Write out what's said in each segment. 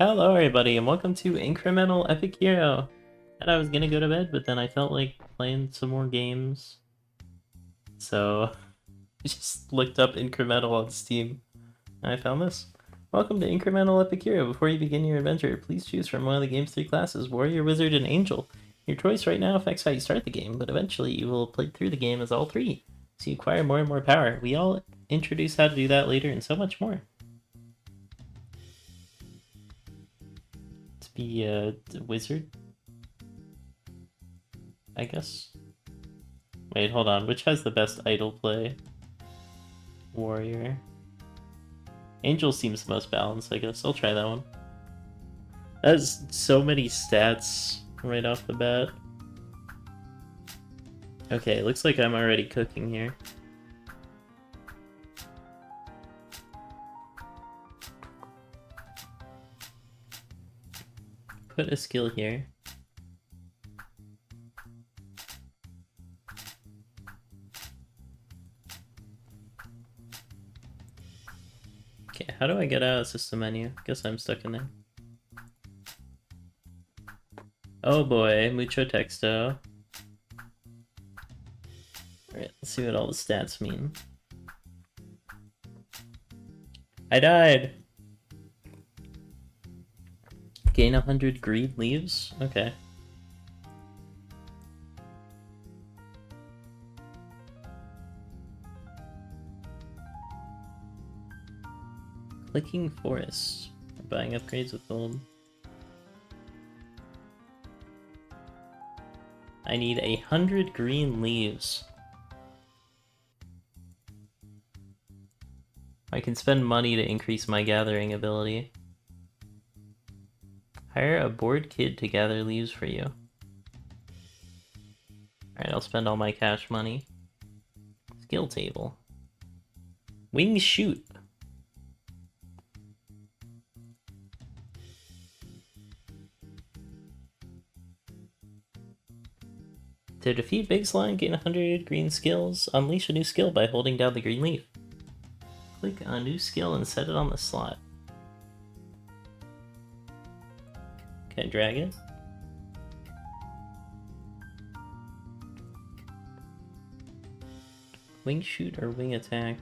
Hello everybody and welcome to Incremental Epic Hero. Thought I was gonna go to bed, but then I felt like playing some more games. So I just looked up Incremental on Steam and I found this. Welcome to Incremental Epic Hero. Before you begin your adventure, please choose from one of the game's three classes, Warrior, Wizard, and Angel. Your choice right now affects how you start the game, but eventually you will play through the game as all three, so you acquire more and more power. We all introduce how to do that later and so much more. To be a wizard, I guess. Wait, hold on. Which has the best idle play? Warrior. Angel seems the most balanced, I guess. I'll try that one. That has so many stats right off the bat. Okay, looks like I'm already cooking here. Put a skill here. Okay, how do I get out of system menu? Guess I'm stuck in there. Oh boy, mucho texto. Alright, let's see what all the stats mean. I died! Gain 100 greed leaves? Okay. Clicking Forest. Buying upgrades with gold. I need 100 green leaves. I can spend money to increase my gathering ability. Hire a bored kid to gather leaves for you. Alright, I'll spend all my cash money. Skill table. Wing shoot. To defeat Big Slime, gain 100 green skills. Unleash a new skill by holding down the green leaf. Click on a new skill and set it on the slot. Can I drag it? Wing shoot or wing attack?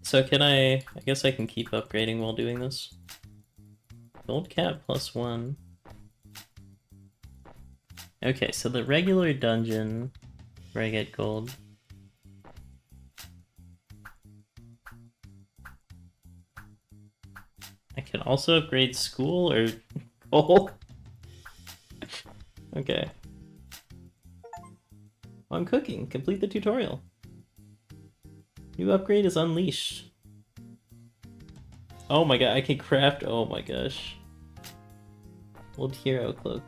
So can I guess I can keep upgrading while doing this. Gold cap +1. Okay, so the regular dungeon where I get gold. I can also upgrade school or gold. Okay. I'm cooking. Complete the tutorial. New upgrade is unleashed. Oh my god, I can craft. Oh my gosh. Old hero cloak.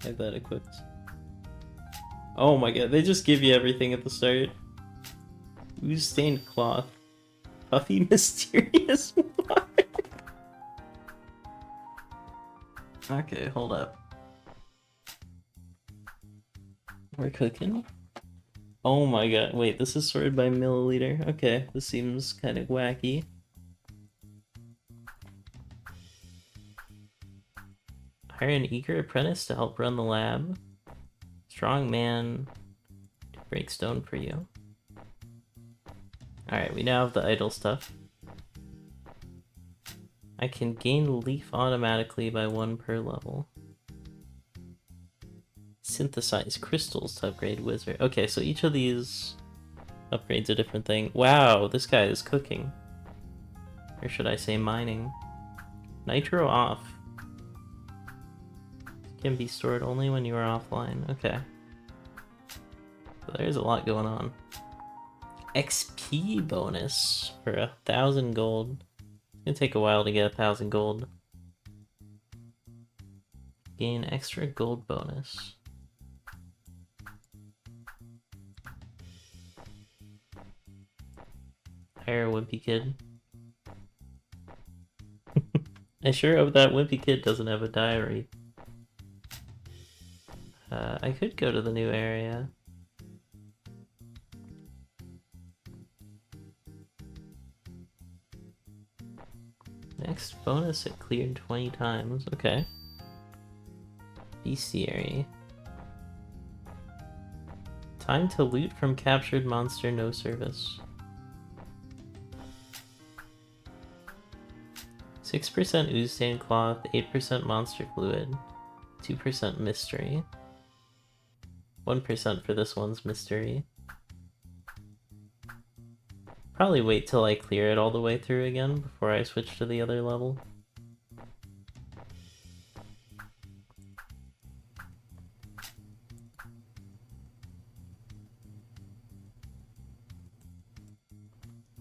I have that equipped. Oh my god, they just give you everything at the start. Ooze stained cloth. Puffy mysterious water. Okay, hold up. We're cooking? Oh my god, wait, this is sorted by milliliter. Okay, this seems kind of wacky. Hire an eager apprentice to help run the lab. Strong man to break stone for you. Alright, we now have the idle stuff. I can gain leaf automatically by 1 per level. Synthesize crystals to upgrade wizard. Okay, so each of these upgrades a different thing. Wow, this guy is cooking. Or should I say mining? Nitro off. Can be stored only when you are offline. Okay. So there's a lot going on. XP bonus for 1,000 gold. It's gonna take a while to get 1,000 gold. Gain extra gold bonus. Hire a wimpy kid. I sure hope that wimpy kid doesn't have a diary. I could go to the new area. Next bonus it cleared 20 times. Okay. Bestiary. Time to loot from captured monster, no service. 6% ooze stain cloth, 8% monster fluid, 2% mystery. 1% for this one's mystery. Probably wait till I clear it all the way through again before I switch to the other level.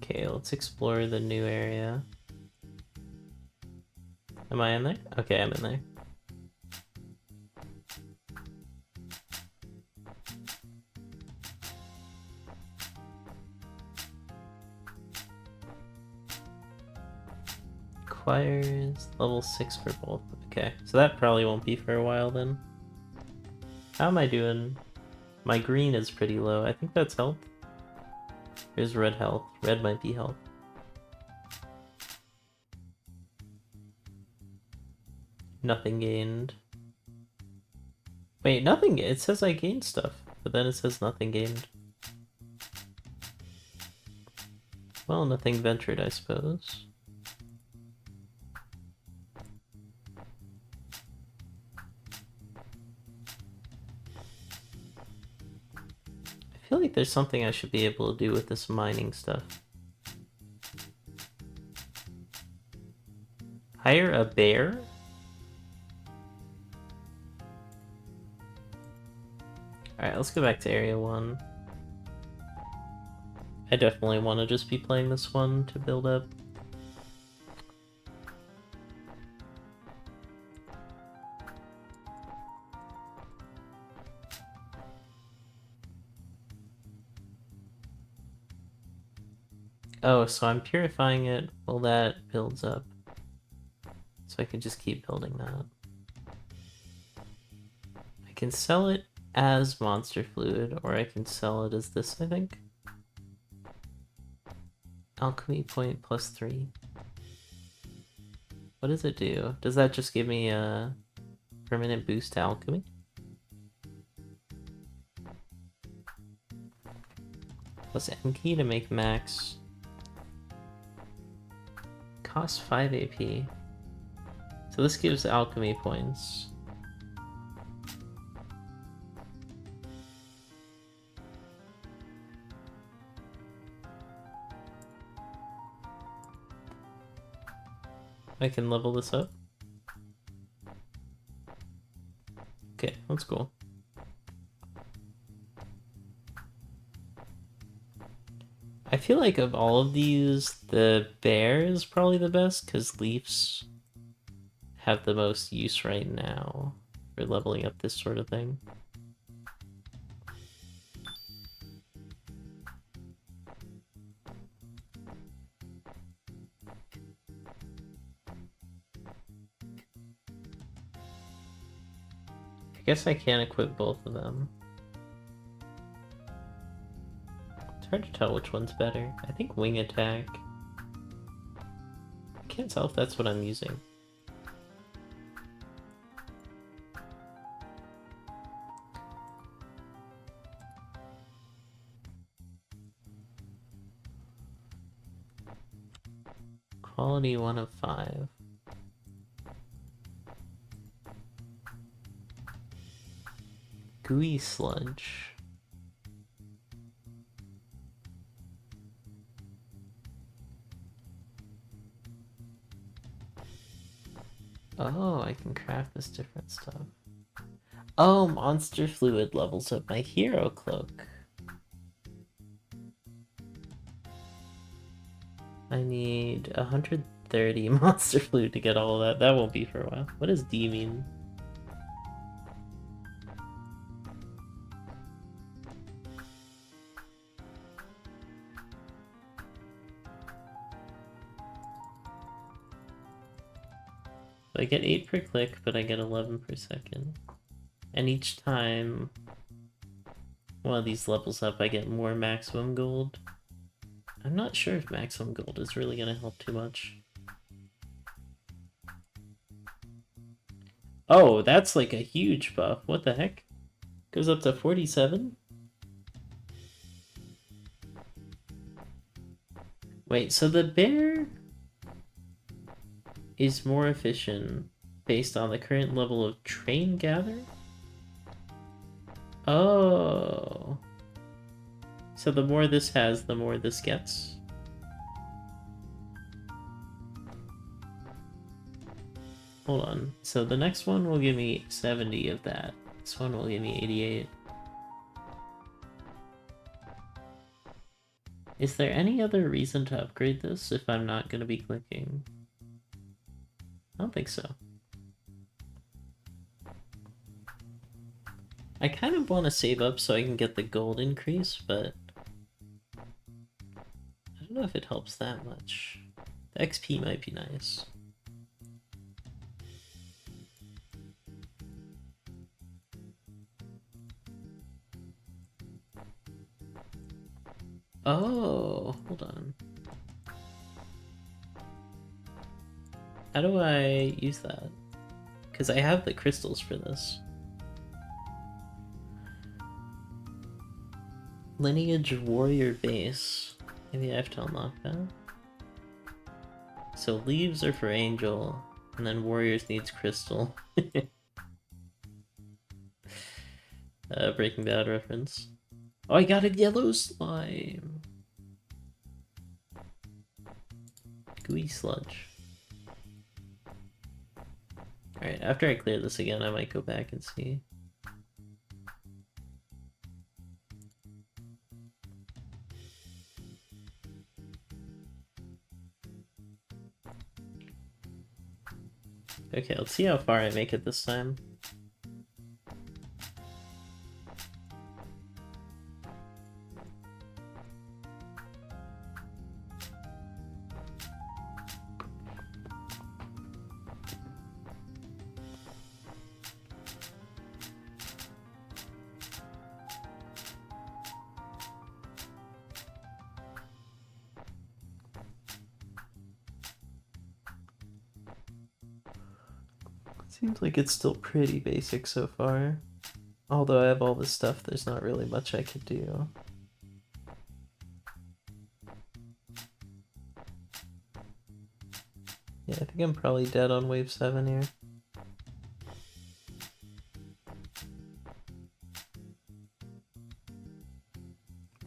Okay, let's explore the new area. Am I in there? Okay, I'm in there. Requires level 6 for both. Okay, so that probably won't be for a while then. How am I doing? My green is pretty low. I think that's health. Here's red health. Red might be health. Nothing gained. Wait, nothing. It says I gained stuff, but then it says nothing gained. Well, nothing ventured, I suppose. I feel like there's something I should be able to do with this mining stuff. Hire a bear? Alright, let's go back to Area 1. I definitely want to just be playing this one to build up. Oh, so I'm purifying it while that builds up. So I can just keep building that. I can sell it as monster fluid, or I can sell it as this, I think. Alchemy point +3. What does it do? Does that just give me a permanent boost to alchemy? Plus M key to make max. Costs 5 AP. So this gives alchemy points. I can level this up. Okay, that's cool. I feel like of all of these, the bear is probably the best because leaves have the most use right now for leveling up this sort of thing. I guess I can't equip both of them. It's hard to tell which one's better. I think wing attack. I can't tell if that's what I'm using. Quality 1 of 5. Gooey sludge. Oh, I can craft this different stuff. Oh, monster fluid levels up my hero cloak. I need 130 monster fluid to get all of that. That won't be for a while. What does D mean? So I get 8 per click, but I get 11 per second. And each time one of these levels up, I get more maximum gold. I'm not sure if maximum gold is really going to help too much. Oh, that's like a huge buff. What the heck? Goes up to 47? Wait, so the bear is more efficient based on the current level of train gather? Oh. So the more this has, the more this gets? Hold on. So the next one will give me 70 of that. This one will give me 88. Is there any other reason to upgrade this if I'm not going to be clicking? I don't think so. I kind of want to save up so I can get the gold increase, but I don't know if it helps that much. The XP might be nice. Oh, hold on. How do I use that? Because I have the crystals for this. Lineage Warrior Base. Maybe I have to unlock that. So leaves are for Angel, and then Warriors needs Crystal. Breaking Bad reference. Oh, I got a yellow slime! Gooey sludge. Alright, after I clear this again, I might go back and see. Okay, let's see how far I make it this time. Seems like it's still pretty basic so far. Although I have all this stuff, there's not really much I could do. Yeah, I think I'm probably dead on wave 7 here.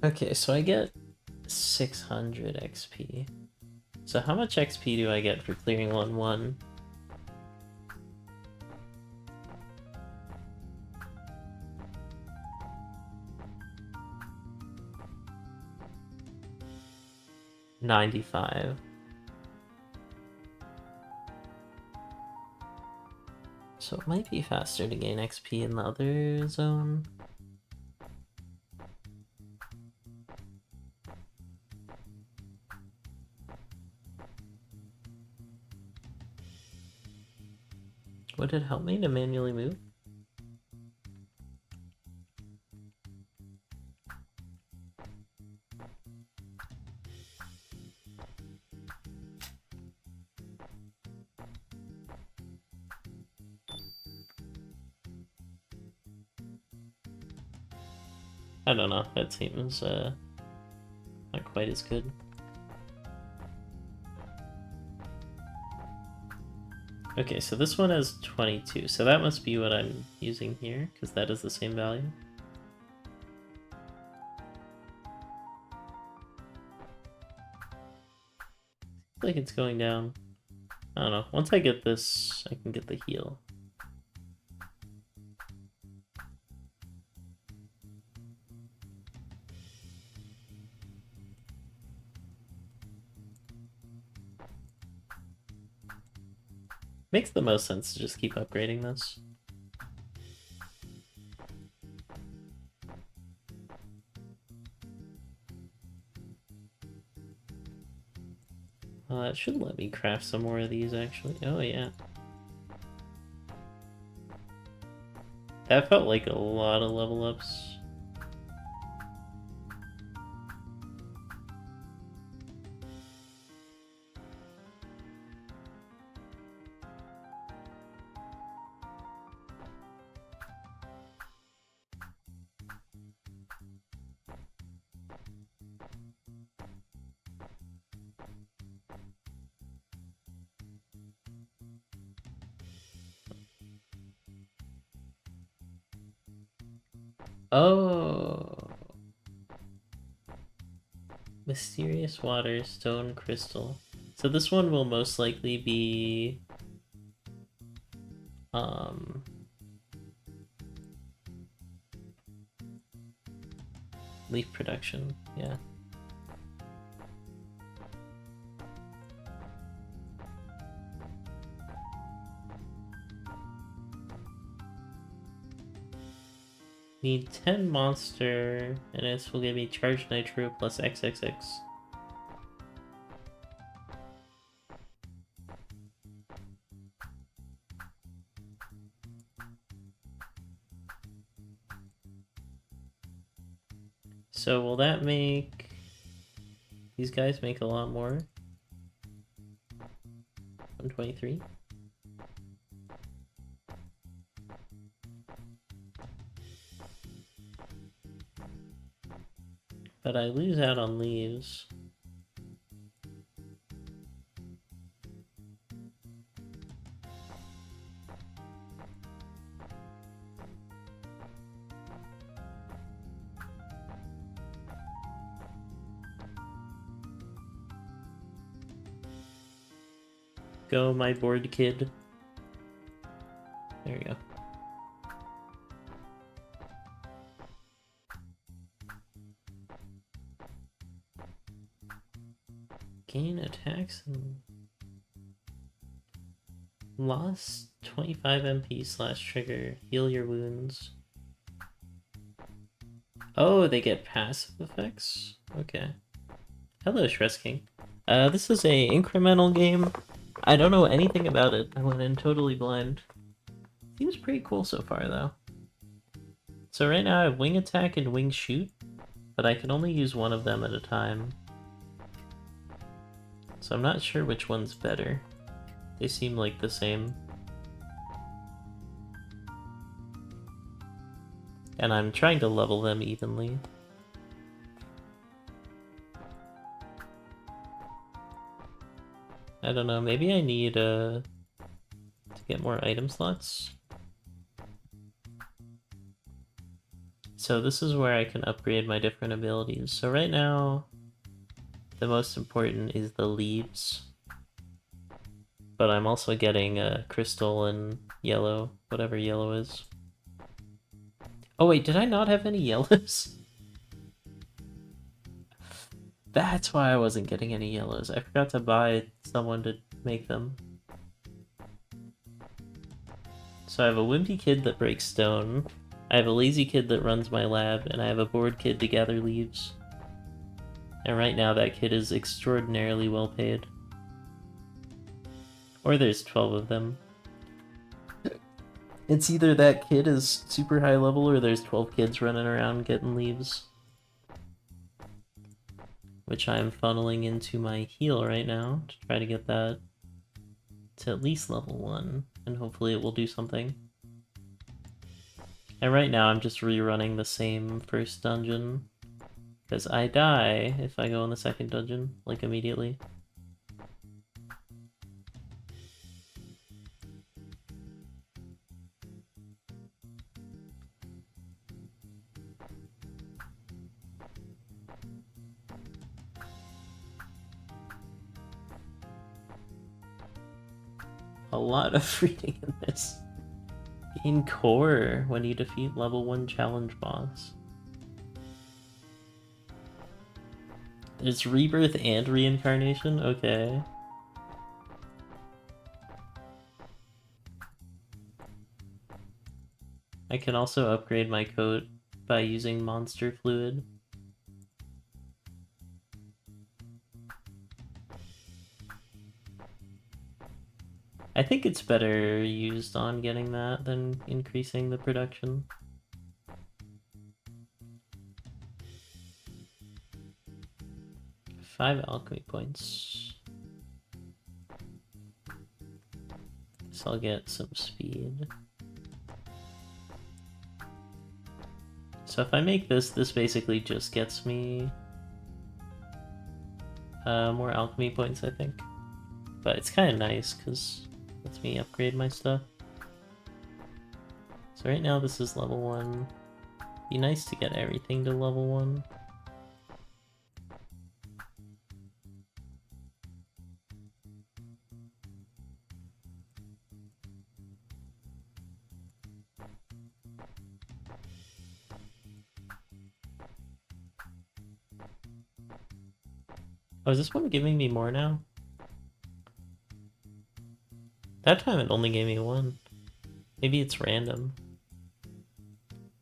Okay, so I get 600 XP. So how much XP do I get for clearing 1-1? $95. So it might be faster to gain XP in the other zone. Would it help me to manually move? I don't know, that seems not quite as good. Okay, so this one has 22, so that must be what I'm using here, because that is the same value. Seems like it's going down. I don't know, once I get this, I can get the heal. Makes the most sense to just keep upgrading this. It should let me craft some more of these, actually. Oh, yeah. That felt like a lot of level ups. Oh. Mysterious water, stone, crystal. So this one will most likely be leaf production, yeah. Need 10 monster, and this will give me charged nitro plus XXX. So will that make... These guys make a lot more? 123? But I lose out on leaves. Go, my bored kid. There we go. Gain attacks and... Lost 25 MP slash trigger. Heal your wounds. Oh, they get passive effects? Okay. Hello, Shress King. This is a incremental game. I don't know anything about it. I went in totally blind. Seems pretty cool so far, though. So right now I have wing attack and wing shoot, but I can only use one of them at a time. So I'm not sure which one's better. They seem like the same. And I'm trying to level them evenly. I don't know, maybe I need to get more item slots. So this is where I can upgrade my different abilities. So right now, the most important is the leaves. But I'm also getting crystal and yellow, whatever yellow is. Oh wait, did I not have any yellows? That's why I wasn't getting any yellows. I forgot to buy someone to make them. So I have a wimpy kid that breaks stone, I have a lazy kid that runs my lab, and I have a bored kid to gather leaves. And right now that kid is extraordinarily well paid. Or there's 12 of them. It's either that kid is super high level or there's 12 kids running around getting leaves. Which I'm funneling into my heal right now to try to get that to at least level 1, and hopefully it will do something. And right now I'm just rerunning the same first dungeon, because I die if I go in the second dungeon, like immediately. A lot of reading in this. Gain core when you defeat level 1 challenge boss. There's rebirth and reincarnation? Okay. I can also upgrade my coat by using monster fluid. I think it's better used on getting that than increasing the production. Five alchemy points. So I'll get some speed. So if I make this, this basically just gets me more alchemy points, I think. But it's kind of nice because it lets me upgrade my stuff. So right now this is level 1. Be nice to get everything to level 1. Oh, is this one giving me more now? That time it only gave me 1. Maybe it's random.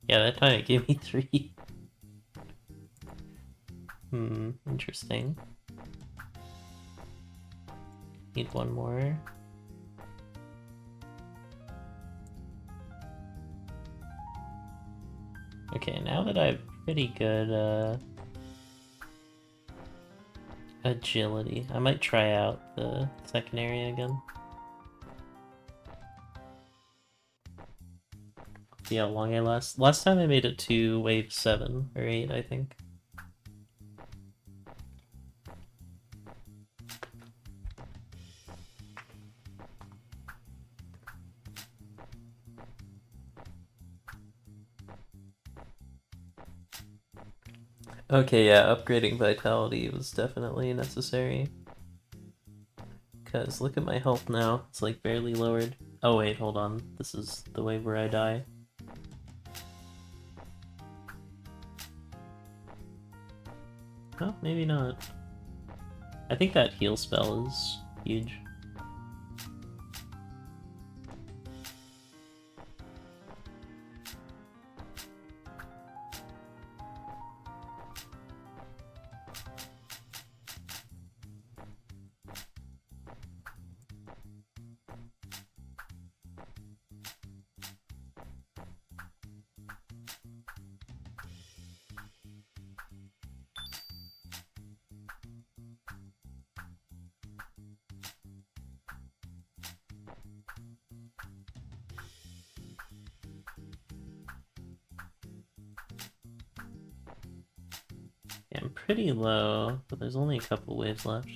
Yeah, that time it gave me 3. Interesting. Need one more. Okay, now that I have pretty good agility, I might try out the second area again. See how long I last. Last time I made it to wave 7 or 8, I think. Okay, yeah, upgrading vitality was definitely necessary. Because look at my health now, it's like barely lowered. Oh wait, hold on, this is the wave where I die. Oh, maybe not. I think that heal spell is huge. Yeah, I'm pretty low, but there's only a couple waves left.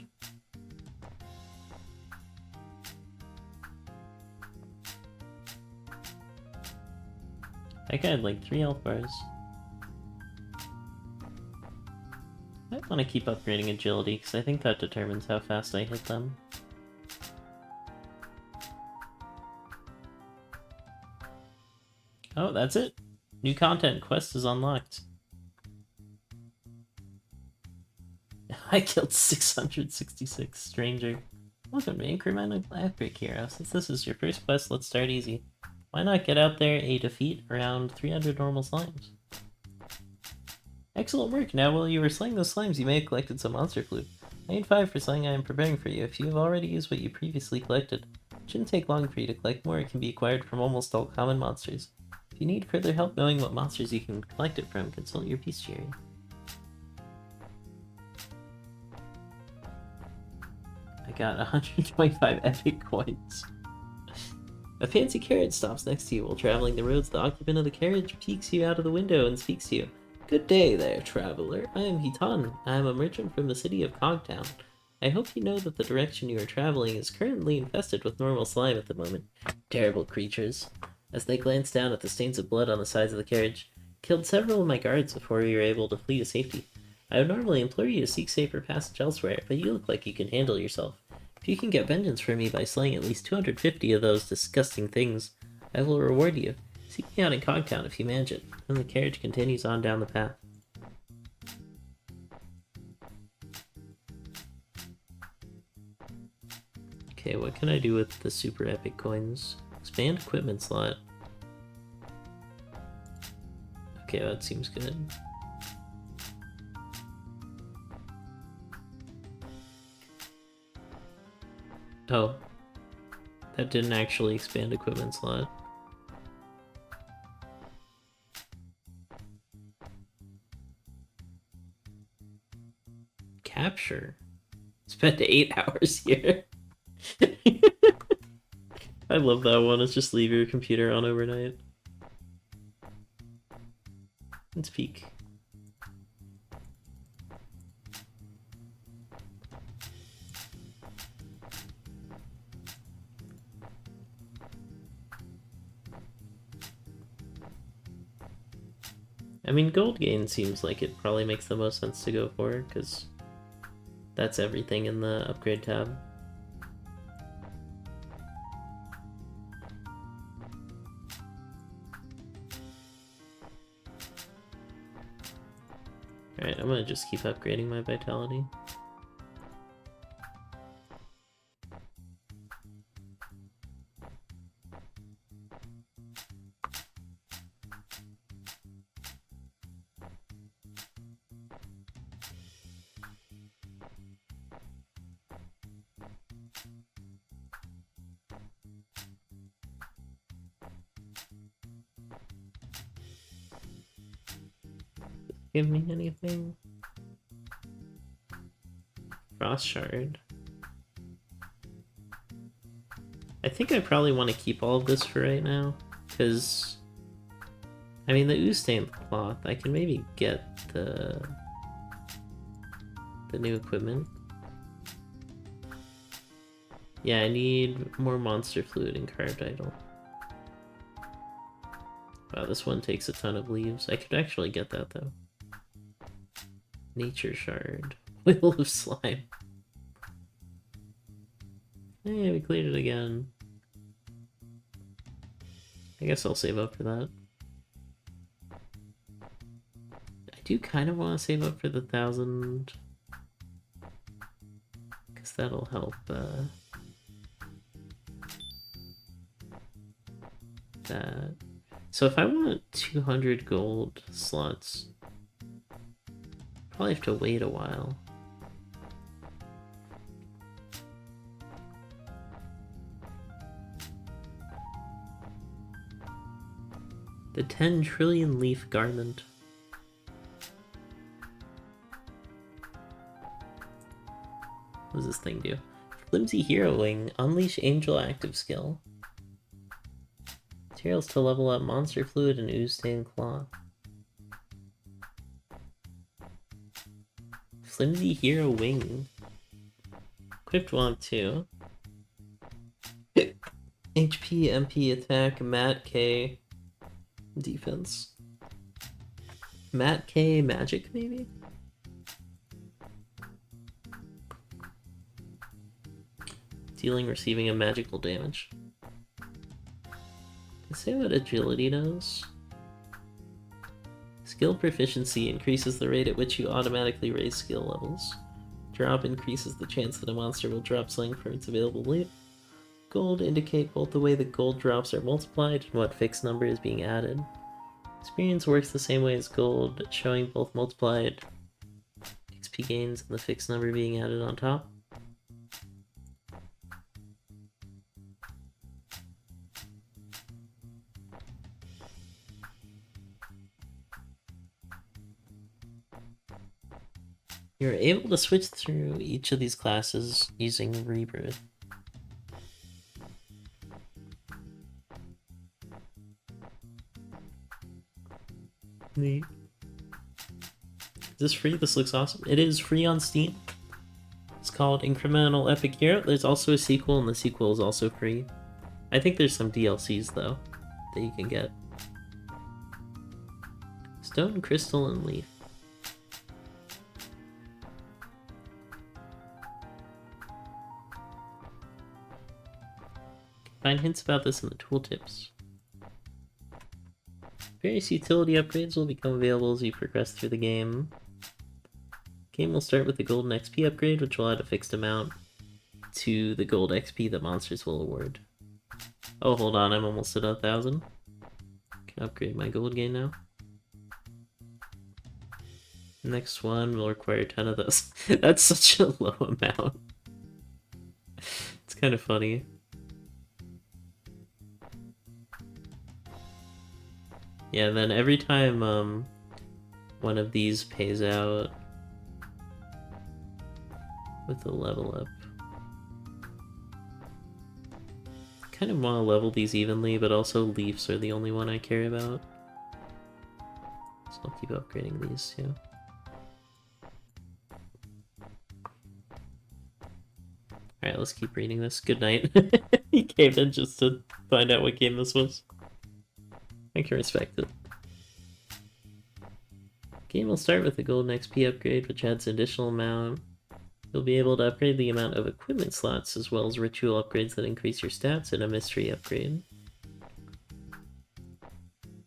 I got like 3 health bars. I want to keep upgrading agility, because I think that determines how fast I hit them. Oh, that's it! New content quest is unlocked. I killed 666 stranger. Welcome to Incremental Epic Hero. Since this is your first quest, let's start easy. Why not get out there a defeat around 300 normal slimes? Excellent work! Now while you were slaying those slimes, you may have collected some monster flute. I need 5 for something I am preparing for you. If you have already used what you previously collected, it shouldn't take long for you to collect more. It can be acquired from almost all common monsters. If you need further help knowing what monsters you can collect it from, consult your bestiary. I got 125 epic coins. A fancy carriage stops next to you while traveling the roads. The occupant of the carriage peeks you out of the window and speaks to you. Good day there, traveler. I am Hitan. I am a merchant from the city of Cogtown. I hope you know that the direction you are traveling is currently infested with normal slime at the moment. Terrible creatures. As they glance down at the stains of blood on the sides of the carriage, killed several of my guards before you were able to flee to safety. I would normally implore you to seek safer passage elsewhere, but you look like you can handle yourself. If you can get vengeance for me by slaying at least 250 of those disgusting things, I will reward you. Seek me out in Cogtown if you manage it. Then the carriage continues on down the path. Okay, what can I do with the super epic coins? Expand equipment slot. Okay, that seems good. Oh. That didn't actually expand equipment slot. Capture. Spent 8 hours here. I love that one. It's just leave your computer on overnight. Let's peek. I mean, gold gain seems like it probably makes the most sense to go for, because that's everything in the upgrade tab. Alright, I'm gonna just keep upgrading my vitality. Give me anything? Frost Shard. I think I probably want to keep all of this for right now, because I mean the ooze stained cloth, I can maybe get the new equipment. Yeah, I need more monster fluid and carved idol. Wow, this one takes a ton of leaves. I could actually get that though. Nature shard. Wheel of slime. Hey, we cleared it again. I guess I'll save up for that. I do kind of want to save up for the 1,000. Because that'll help that. So if I want 200 gold slots, probably have to wait a while. The 10 trillion leaf garment. What does this thing do? Flimsy Hero Wing. Unleash Angel active skill. Materials to level up monster fluid and ooze stained cloth. Flimsy Hero Wing. Equipped want 2. HP, MP, attack, Mat K, defense. Mat K, magic maybe? Dealing, receiving a magical damage. Let's say what agility does. Skill proficiency increases the rate at which you automatically raise skill levels. Drop increases the chance that a monster will drop something from its available loot. Gold indicate both the way the gold drops are multiplied and what fixed number is being added. Experience works the same way as gold, showing both multiplied XP gains and the fixed number being added on top. You're able to switch through each of these classes using Rebirth. Neat. Is this free? This looks awesome. It is free on Steam. It's called Incremental Epic Hero. There's also a sequel, and the sequel is also free. I think there's some DLCs, though, that you can get. Stone, Crystal, and Leaf. Find hints about this in the tooltips. Various utility upgrades will become available as you progress through the game. Game will start with the golden XP upgrade, which will add a fixed amount to the gold XP that monsters will award. Oh, hold on, I'm almost at 1,000. Can upgrade my gold gain now. Next one will require 10 of those. That's such a low amount. It's kind of funny. Yeah, and then every time one of these pays out with a level up. I kind of want to level these evenly, but also leaves are the only one I care about. So I'll keep upgrading these too. Alright, let's keep reading this. Good night. He came in just to find out what game this was. I can respect it. will start with the golden XP upgrade, which adds an additional amount. You'll be able to upgrade the amount of equipment slots, as well as ritual upgrades that increase your stats, and a mystery upgrade.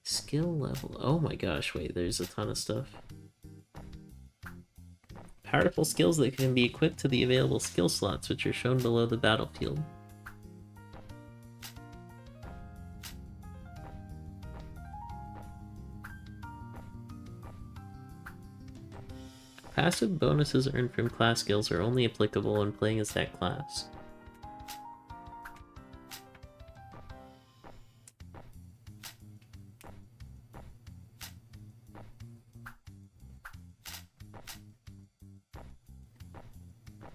Skill level. Oh my gosh, wait, there's a ton of stuff. Powerful skills that can be equipped to the available skill slots, which are shown below the battlefield. Passive bonuses earned from class skills are only applicable when playing as that class.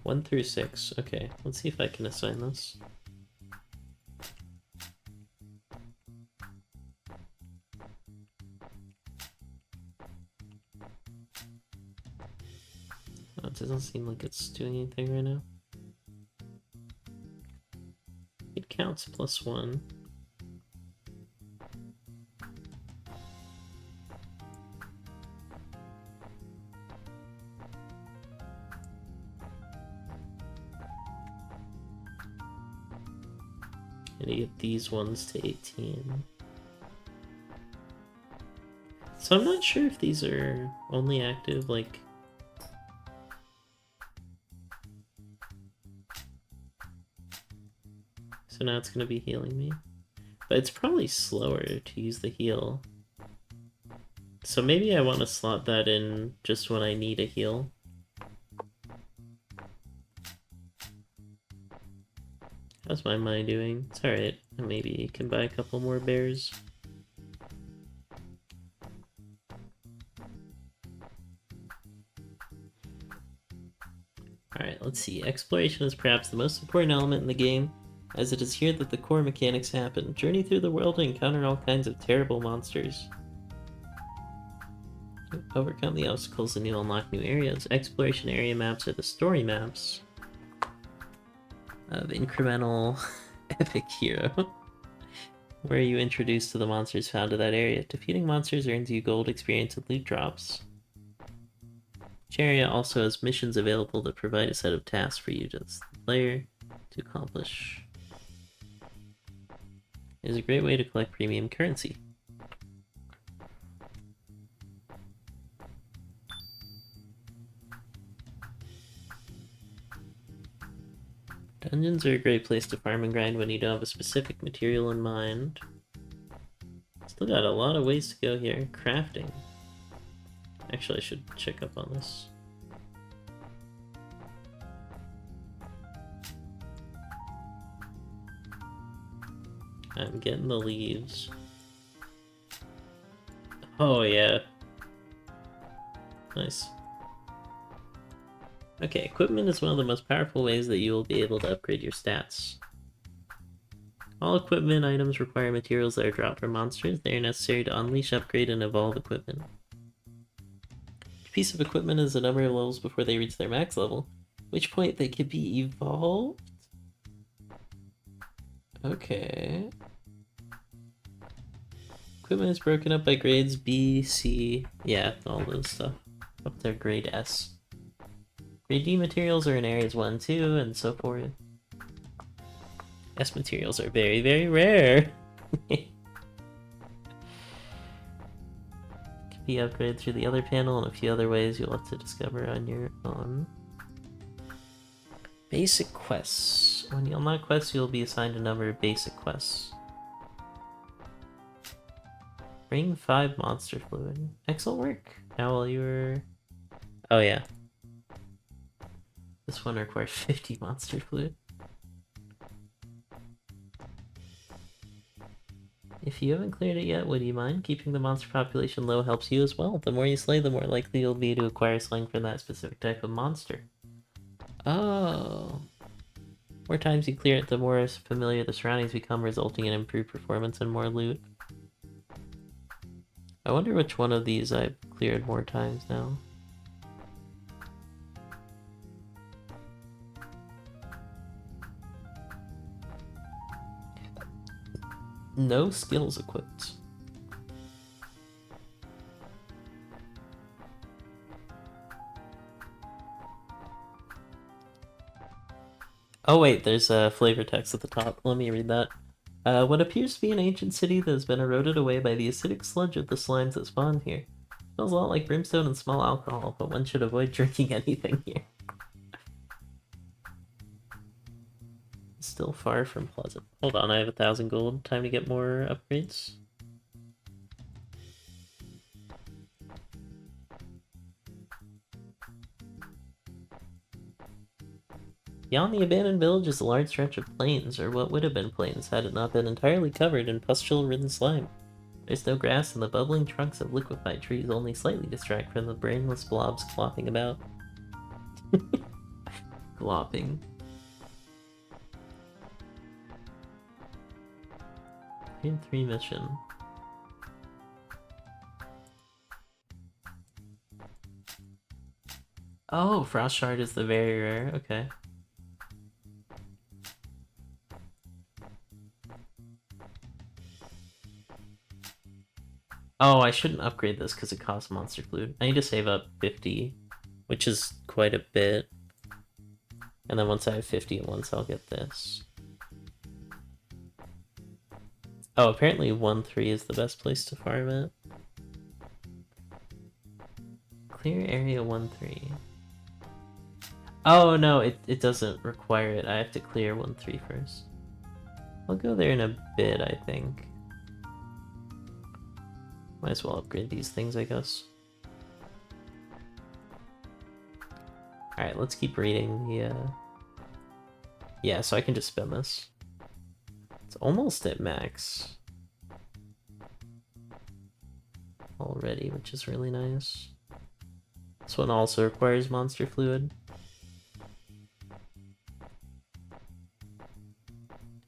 One through 6. Okay, let's see if I can assign this. Oh, it doesn't seem like it's doing anything right now. It counts +1. And you get these ones to 18. So I'm not sure if these are only active, like... So now it's going to be healing me. But it's probably slower to use the heal. So maybe I want to slot that in just when I need a heal. How's my mind doing? It's alright. Maybe you can buy a couple more bears. Alright, let's see. Exploration is perhaps the most important element in the game, as it is here that the core mechanics happen. Journey through the world and encounter all kinds of terrible monsters. Overcome the obstacles and you'll unlock new areas. Exploration area maps are the story maps of Incremental Epic Hero, where you introduce to the monsters found in that area. Defeating monsters earns you gold, experience, and loot drops. Each area also has missions available that provide a set of tasks for you, as the player, to accomplish. It is a great way to collect premium currency. Dungeons are a great place to farm and grind when you don't have a specific material in mind. Still got a lot of ways to go here. Crafting. Actually, I should check up on this. I'm getting the leaves. Oh yeah. Nice. Okay, equipment is one of the most powerful ways that you will be able to upgrade your stats. All equipment items require materials that are dropped from monsters. They are necessary to unleash, upgrade, and evolve equipment. Each piece of equipment is a number of levels before they reach their max level, at which point they can be evolved? Okay. Equipment is broken up by grades B, C, yeah, all those stuff, up to grade S. Grade D materials are in areas 1 and 2, and so forth. S materials are very, very rare. Can be upgraded through the other panel and a few other ways you'll have to discover on your own. Basic quests. When you unlock quests, you'll be assigned a number of basic quests. Bring 5 monster fluid. Excellent work. Now while you were... Oh yeah. This one requires 50 monster fluid. If you haven't cleared it yet, would you mind? Keeping the monster population low helps you as well. The more you slay, the more likely you'll be to acquire slang from that specific type of monster. Oh. The more times you clear it, the more familiar the surroundings become, resulting in improved performance and more loot. I wonder which one of these I've cleared more times now. No skills equipped. Oh wait, there's a flavor text at the top. Let me read that. What appears to be an ancient city that has been eroded away by the acidic sludge of the slimes that spawned here. Smells a lot like brimstone and small alcohol, but one should avoid drinking anything here. Still far from pleasant. Hold on, I have 1,000 gold. Time to get more upgrades. Beyond the abandoned village is a large stretch of plains, or what would have been plains had it not been entirely covered in pustule-ridden slime. There's no grass, and the bubbling trunks of liquefied trees only slightly distract from the brainless blobs flopping about. Glopping. Grade 3 mission. Oh, Frost Shard is the very rare, okay. Oh, I shouldn't upgrade this because it costs monster fluid. I need to save up 50, which is quite a bit. And then once I have 50 at once, I'll get this. Oh, apparently 1-3 is the best place to farm it. Clear area 1-3. Oh no, it doesn't require it. I have to clear 1-3 first. I'll go there in a bit, I think. Might as well upgrade these things, I guess. Alright, let's keep reading the, Yeah, so I can just spend this. It's almost at max. Already, which is really nice. This one also requires monster fluid.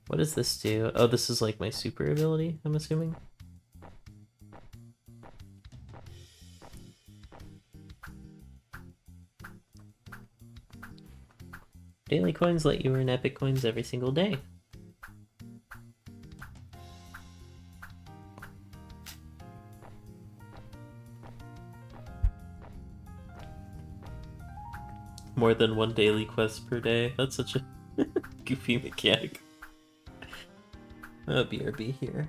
What does this do? Oh, this is like my super ability, I'm assuming. Daily coins let you earn epic coins every single day. More than one daily quest per day. That's such a goofy mechanic. BRB here.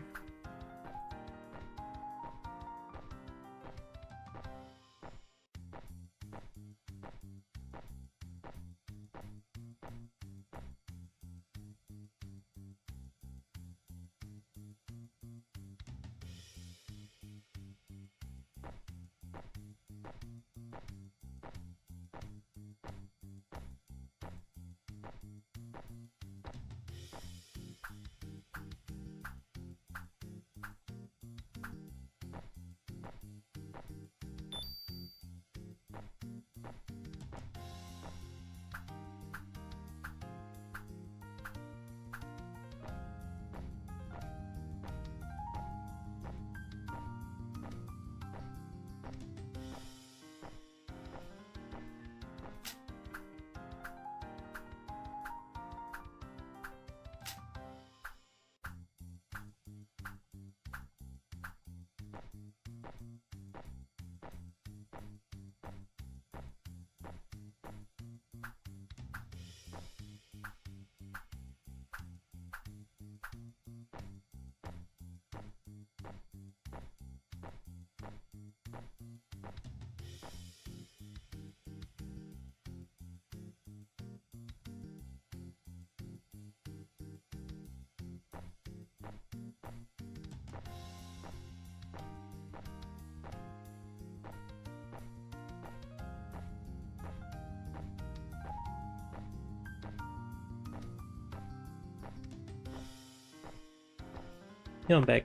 Yeah, I'm back.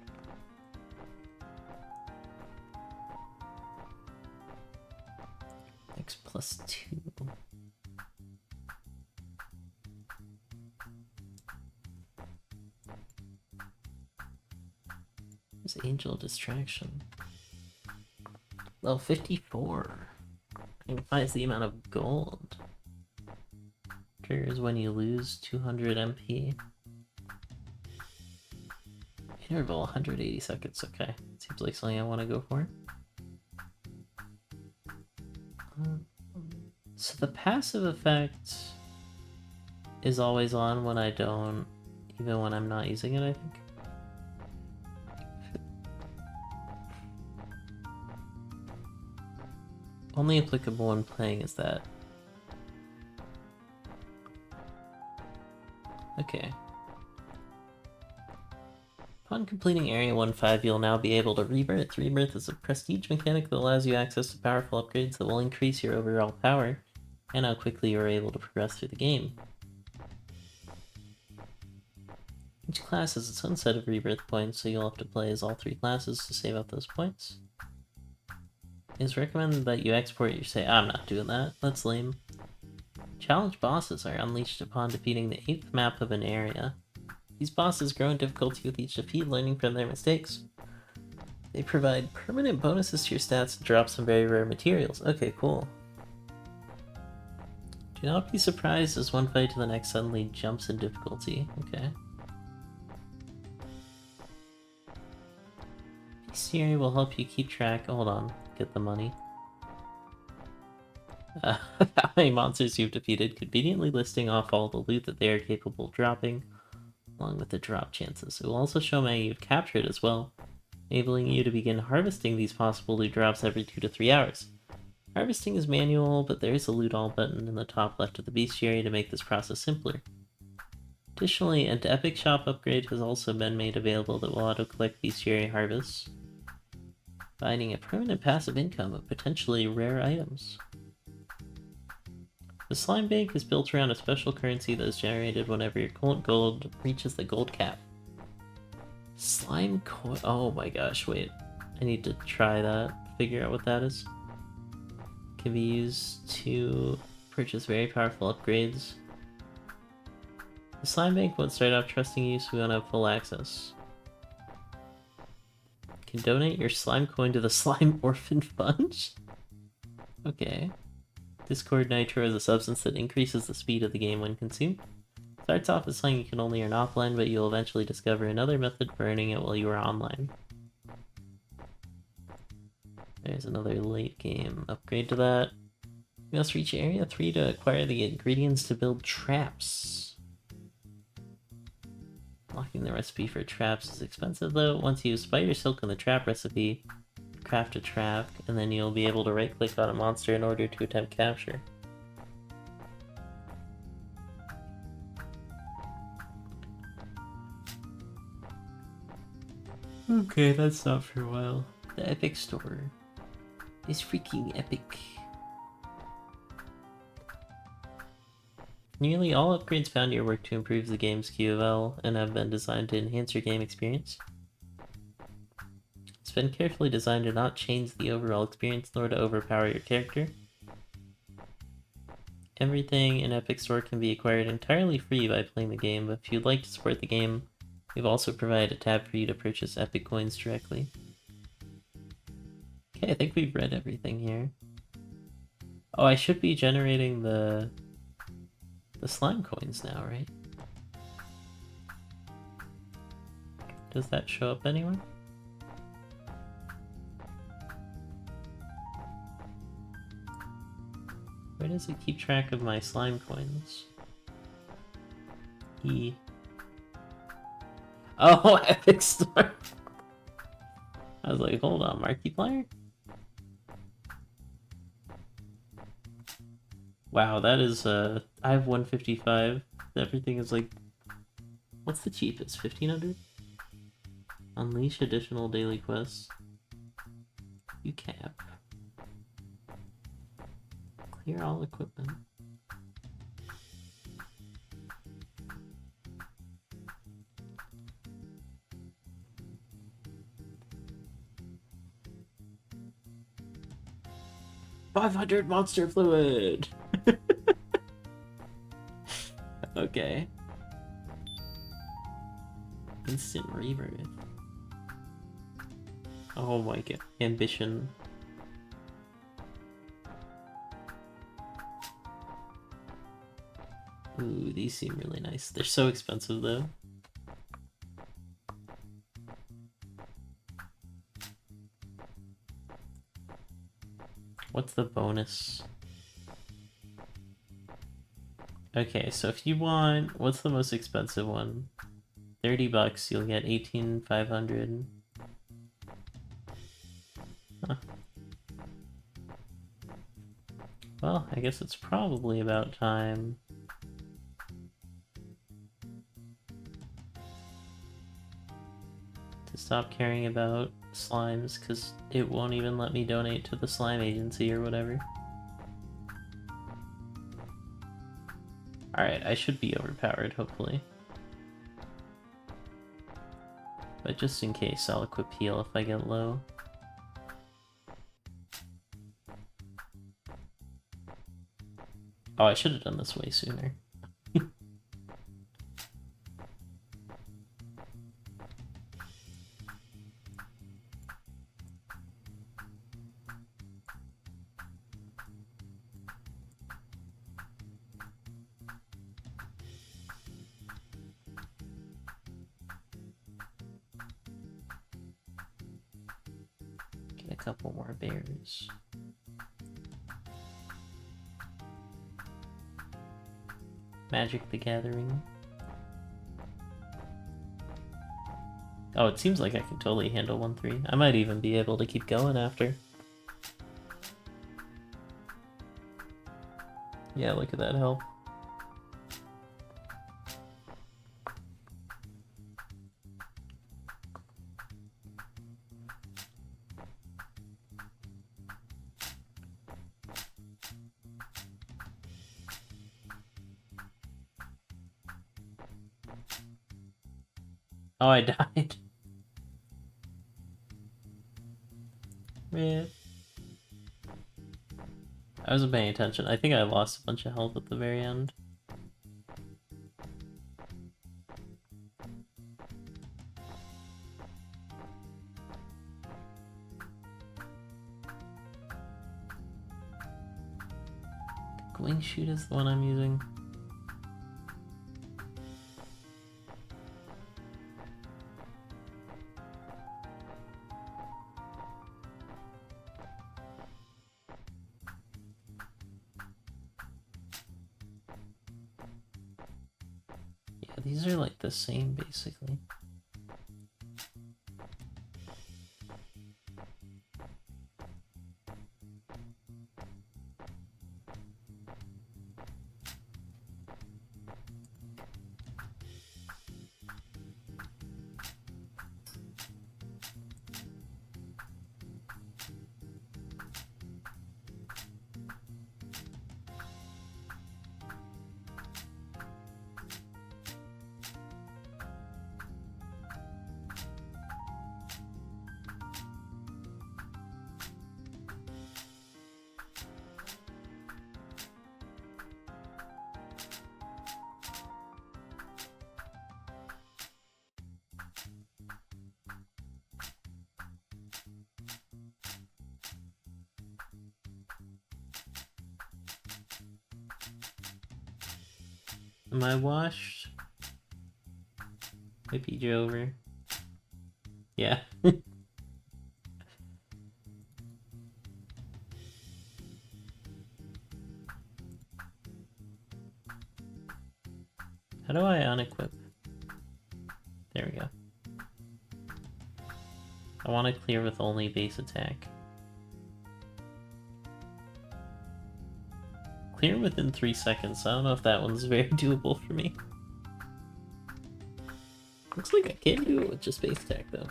X +2. There's Angel Distraction. Level 54. Magnifies the amount of gold. Triggers when you lose 200 MP. Interval 180 seconds, okay. Seems like something I want to go for. So the passive effect is always on when I don't, even when I'm not using it, I think. Only applicable when playing is that. Okay. Upon completing Area 1-5, you'll now be able to rebirth. Rebirth is a prestige mechanic that allows you access to powerful upgrades that will increase your overall power and how quickly you're able to progress through the game. Each class has its own set of rebirth points, so you'll have to play as all 3 classes to save up those points. It's recommended that you export your save. I'm not doing that. That's lame. Challenge bosses are unleashed upon defeating the 8th map of an area. These bosses grow in difficulty with each defeat, learning from their mistakes. They provide permanent bonuses to your stats and drop some very rare materials. Okay, cool. Do not be surprised as one fight to the next suddenly jumps in difficulty. Okay. Bestiary will help you keep track. Hold on, get the money. How many monsters you've defeated, conveniently listing off all the loot that they are capable of dropping, along with the drop chances. It will also show how many you've captured as well, enabling you to begin harvesting these possible loot drops every 2 to 3 hours. Harvesting is manual, but there is a loot all button in the top left of the bestiary to make this process simpler. Additionally, an epic shop upgrade has also been made available that will auto-collect bestiary harvests, providing a permanent passive income of potentially rare items. The slime bank is built around a special currency that is generated whenever your current gold reaches the gold cap. Slime coin. Oh my gosh, wait. I need to try that, figure out what that is. Can be used to purchase very powerful upgrades. The slime bank won't start off trusting you, so we won't have full access. You can donate your slime coin to the Slime Orphan Fund? Okay. Discord Nitro is a substance that increases the speed of the game when consumed. Starts off as something you can only earn offline, but you'll eventually discover another method for earning it while you are online. There's another late game upgrade to that. You must reach Area 3 to acquire the ingredients to build traps. Unlocking the recipe for traps is expensive though. Once you use spider silk in the trap recipe, craft a trap, and then you'll be able to right-click on a monster in order to attempt capture. Okay, that's not for a while. The Epic Store is freaking epic. Nearly all upgrades found in your work to improve the game's QOL and have been designed to enhance your game experience. It's been carefully designed to not change the overall experience nor to overpower your character. Everything in Epic Store can be acquired entirely free by playing the game, but if you'd like to support the game, we've also provided a tab for you to purchase Epic coins directly. Okay, I think we've read everything here. Oh, I should be generating the slime coins now, right? Does that show up anywhere? Where does it keep track of my slime coins? E. Oh, Epic Store! I was like, hold on, Markiplier? Wow, that is, I have 155. Everything is like... What's the cheapest? 1500? Unleash additional daily quests. You cap. Clear all equipment. $500 monster fluid! Okay. Instant rebirth. Oh my god. Ambition. Ooh, these seem really nice. They're so expensive though. What's the bonus? Okay, so if you want, what's the most expensive one? $30, you'll get 18,500. Huh. Well, I guess it's probably about time. To stop caring about slimes, because it won't even let me donate to the slime agency or whatever. Alright, I should be overpowered, hopefully. But just in case, I'll equip heal if I get low. Oh, I should have done this way sooner. Get a couple more bears. Magic the Gathering. Oh, it seems like I can totally handle 1-3. I might even be able to keep going after. Yeah, look at that help. Oh, I died. Man. I wasn't paying attention. I think I lost a bunch of health at the very end. Wing Shoot is the one I'm using. Yeah, these are like the same basically. Am I washed? I beat you over. Yeah. How do I unequip? There we go. I want to clear with only base attack. Clear within 3 seconds. I don't know if that one's very doable for me. Looks like I can do it with just base attack though.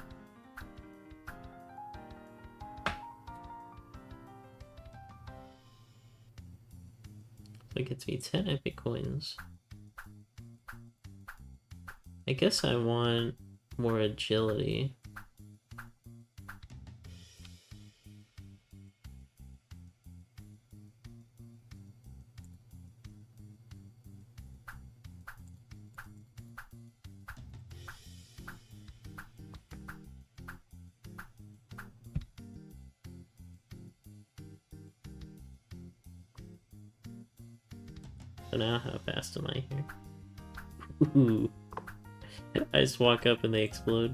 That gets me 10 epic coins. I guess I want more agility. So now how fast am I here? Ooh. I just walk up and they explode.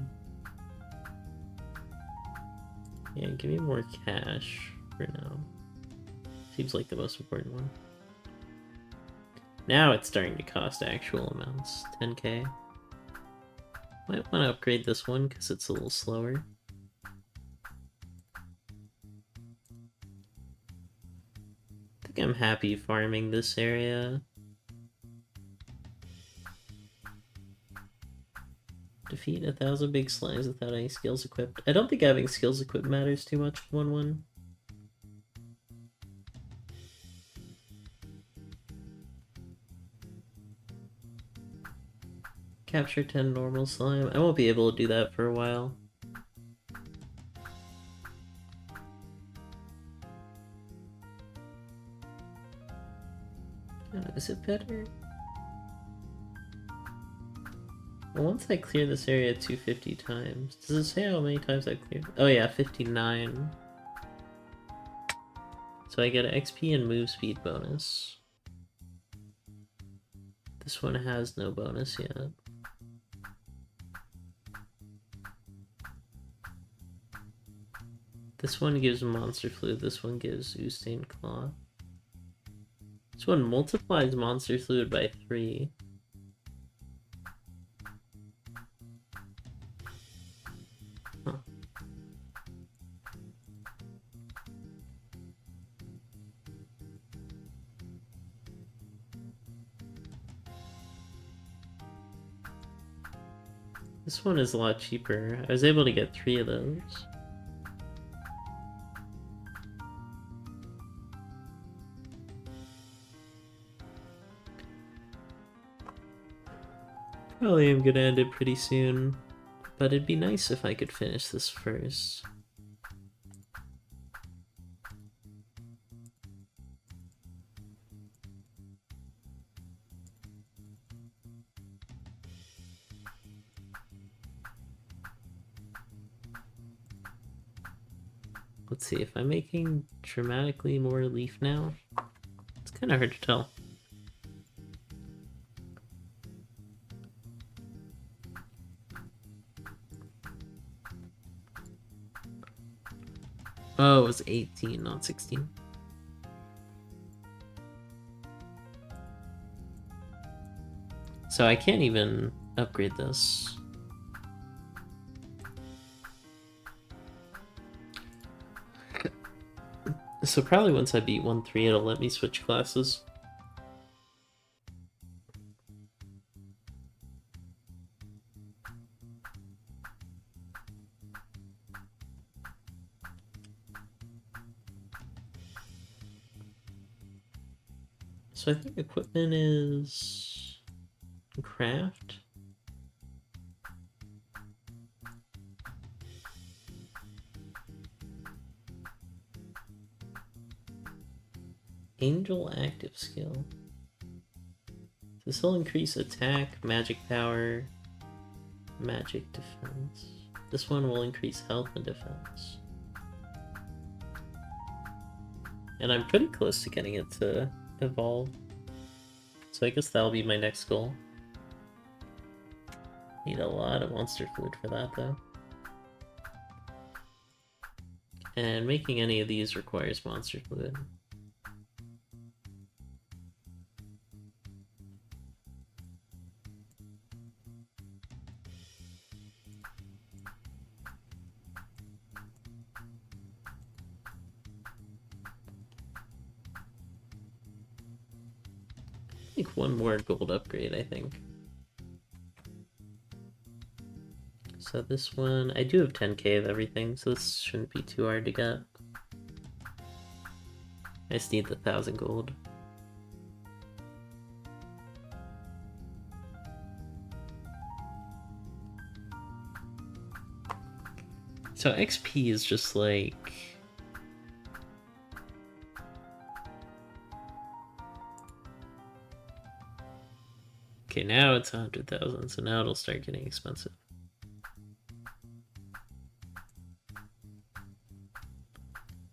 Yeah, give me more cash for now. Seems like the most important one. Now it's starting to cost actual amounts. 10k. Might want to upgrade this one because it's a little slower. I think I'm happy farming this area. Defeat 1,000 big slimes without any skills equipped. I don't think having skills equipped matters too much in 1-1. Capture 10 normal slime. I won't be able to do that for a while. Is it better? Well, once I clear this area 250 times, does it say how many times I cleared? Oh yeah, 59. So I get an XP and move speed bonus. This one has no bonus yet. This one gives monster fluid, this one gives ooze-stained claw. This one multiplies monster fluid by 3. Huh. This one is a lot cheaper. I was able to get 3 of those. Probably am gonna end it pretty soon, but it'd be nice if I could finish this first. Let's see, if I'm making dramatically more leaf now, it's kind of hard to tell. Oh, it was 18, not 16. So I can't even upgrade this. So probably once I beat 1-3, it'll let me switch classes. So I think equipment is craft. Angel active skill. This will increase attack, magic power, magic defense. This one will increase health and defense. And I'm pretty close to getting it to evolve. So I guess that'll be my next goal. Need a lot of monster food for that though. And making any of these requires monster fluid. Like one more gold upgrade, I think. So this one, I do have 10k of everything, so this shouldn't be too hard to get. I just need the 1,000 gold. So XP is just like... Okay, now it's 100,000, so now it'll start getting expensive.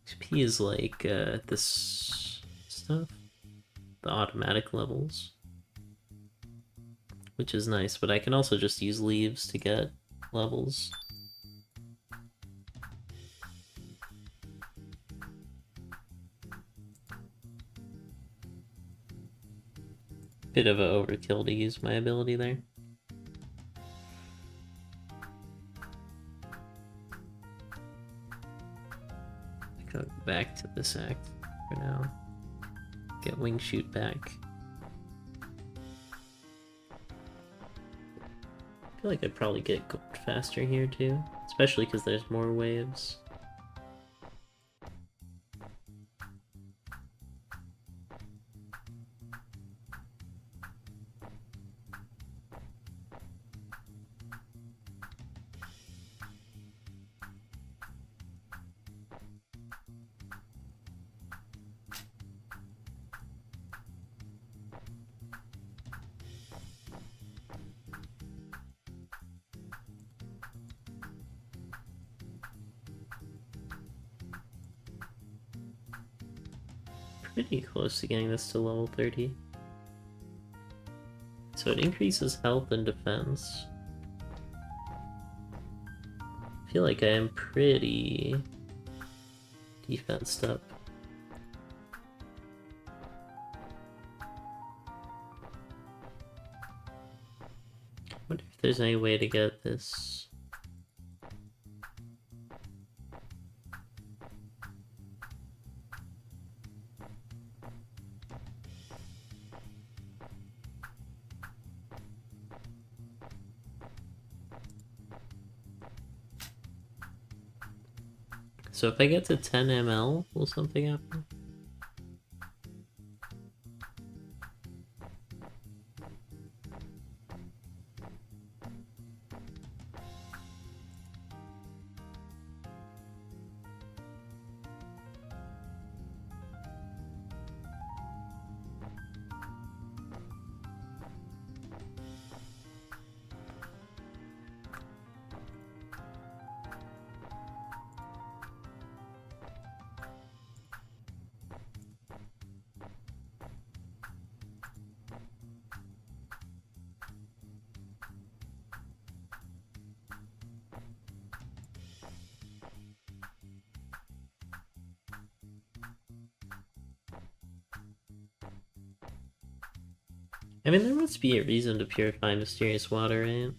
XP is like this stuff, the automatic levels, which is nice, but I can also just use leaves to get levels. Bit of a overkill to use my ability there. Go back to this act for now. Get wing shoot back. I feel like I'd probably get gold faster here too, especially because there's more waves. Pretty close to getting this to level 30. So it increases health and defense. I feel like I am pretty defensed up. I wonder if there's any way to get this. So if I get to 10 ml, will something happen? I mean, there must be a reason to purify mysterious water, right?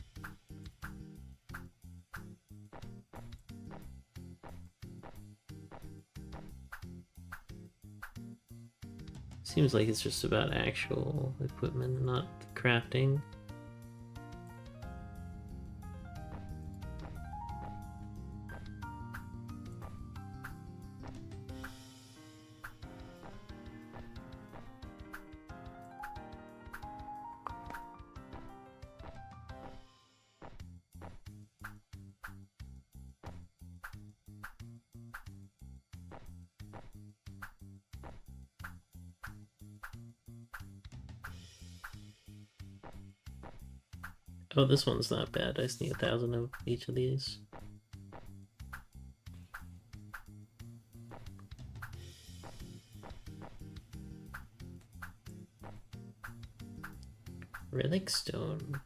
Seems like it's just about actual equipment, not crafting. Oh, this one's not bad. I just need 1,000 of each of these. Relic stone.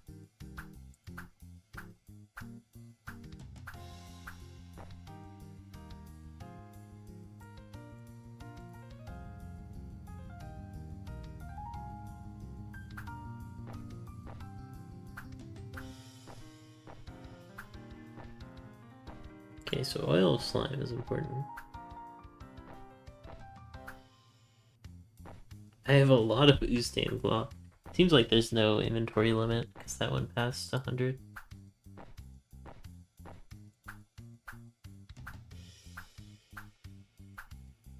Okay, so oil of slime is important. I have a lot of Ustane block. Seems like there's no inventory limit because that one passed 100.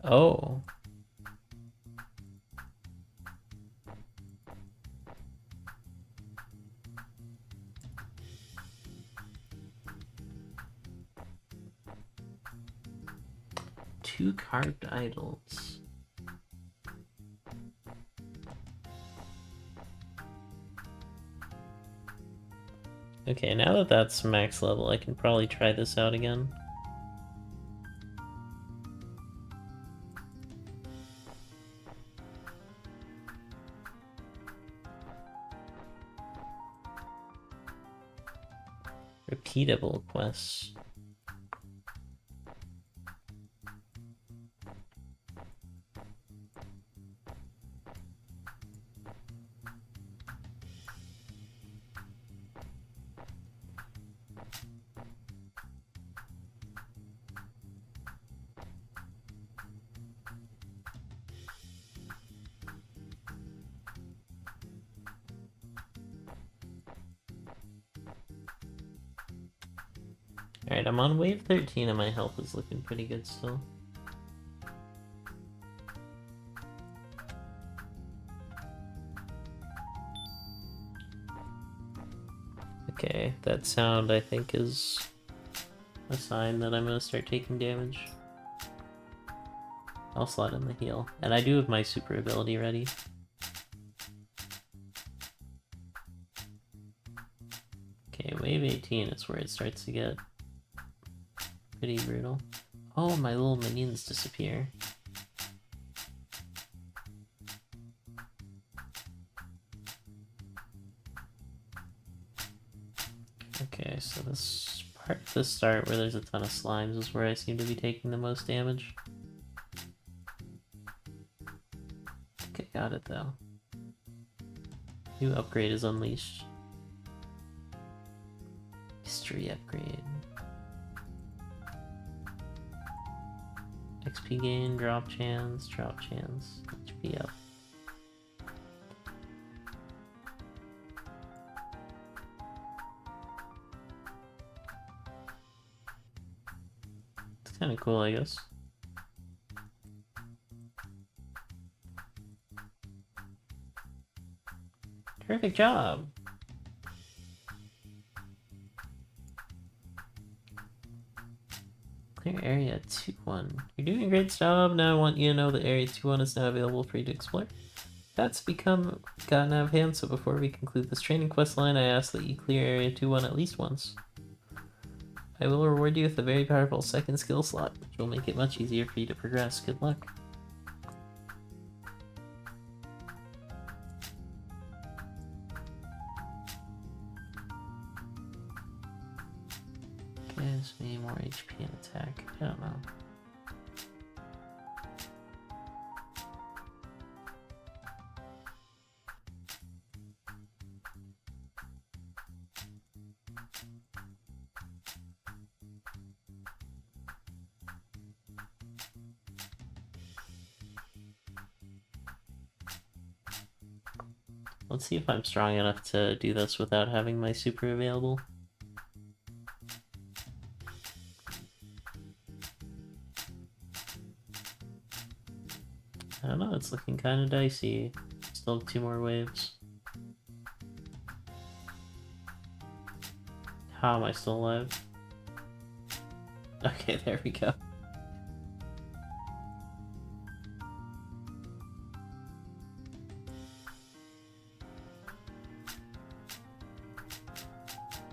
Oh. Two carved idols. Okay, now that that's max level, I can probably try this out again. Repeatable quests. Alright, I'm on wave 13 and my health is looking pretty good still. Okay, that sound I think is a sign that I'm gonna start taking damage. I'll slot in the heal. And I do have my super ability ready. Okay, wave 18 is where it starts to get pretty brutal. Oh, my little minions disappear. Okay, so this part at the start where there's a ton of slimes is where I seem to be taking the most damage. Okay, got it though. New upgrade is unleashed. History upgrade. XP gain, drop chance, HP up. It's kind of cool, I guess. Terrific job! Clear area 2-1. You're doing a great job. Now I want you to know that area 2-1 is now available for you to explore. That's gotten out of hand, so before we conclude this training quest line, I ask that you clear area 2-1 at least once. I will reward you with a very powerful second skill slot, which will make it much easier for you to progress. Good luck. Gives me more HP and attack. I don't know. Let's see if I'm strong enough to do this without having my super available. I don't know, it's looking kind of dicey. Still 2 more waves. How am I still alive? Okay, there we go.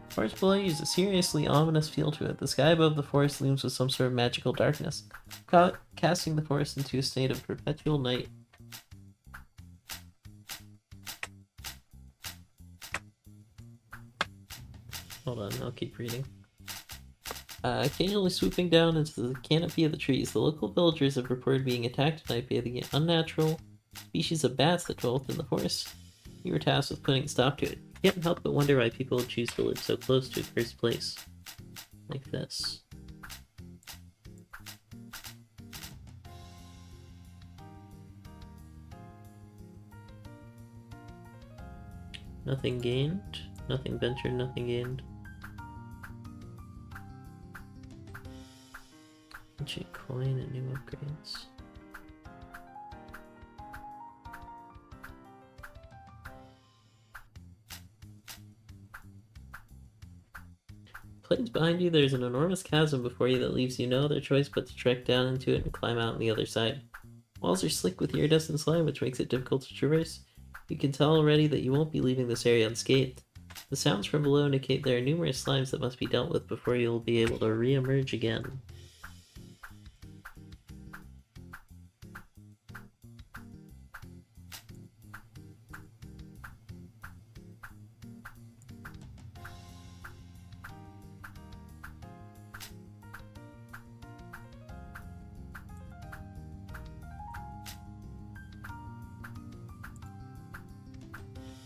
The forest below you has a seriously ominous feel to it. The sky above the forest looms with some sort of magical darkness, casting the forest into a state of perpetual night. Hold on, I'll keep reading. Occasionally swooping down into the canopy of the trees, the local villagers have reported being attacked tonight by the unnatural species of bats that dwell within the forest. You were tasked with putting a stop to it. You can't help but wonder why people would choose to live so close to a cursed place. Like this. Nothing gained, nothing ventured, nothing gained. Ancient coin and new upgrades. Plains behind you, there's an enormous chasm before you that leaves you no other choice but to trek down into it and climb out on the other side. Walls are slick with iridescent slime, which makes it difficult to traverse. You can tell already that you won't be leaving this area unscathed. The sounds from below indicate there are numerous slimes that must be dealt with before you'll be able to re-emerge again.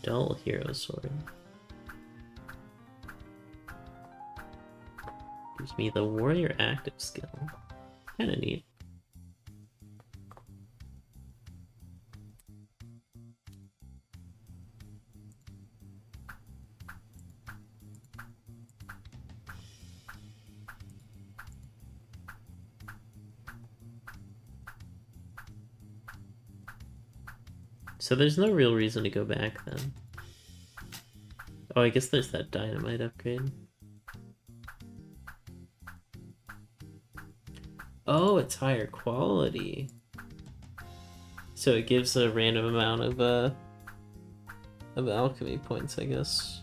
Dull hero sword. Gives me the warrior active skill. Kinda neat. So there's no real reason to go back then. Oh, I guess there's that dynamite upgrade. Oh, it's higher quality. So it gives a random amount of alchemy points, I guess.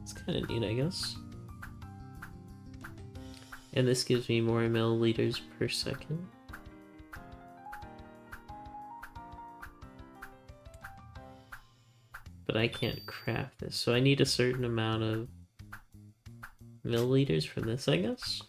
It's kind of neat, I guess. And this gives me more milliliters per second. But I can't craft this, so I need a certain amount of milliliters from this, I guess?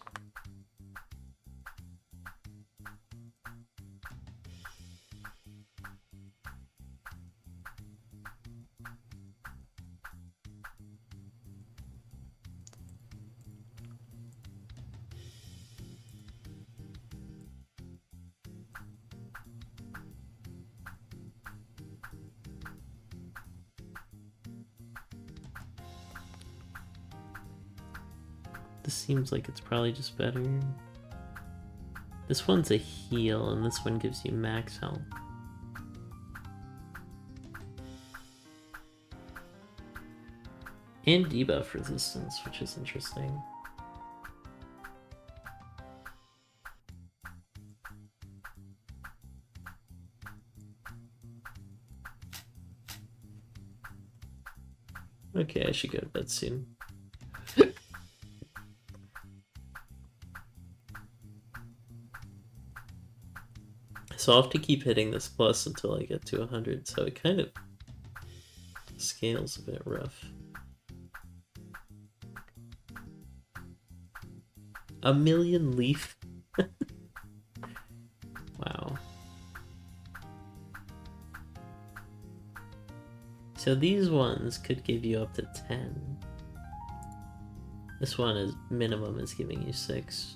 This seems like it's probably just better. This one's a heal, and this one gives you max health. And debuff resistance, which is interesting. Okay, I should go to bed soon. So I'll have to keep hitting this plus until I get to 100, so it kind of scales a bit rough. A million leaf? Wow. So these ones could give you up to 10. This one is minimum is giving you 6.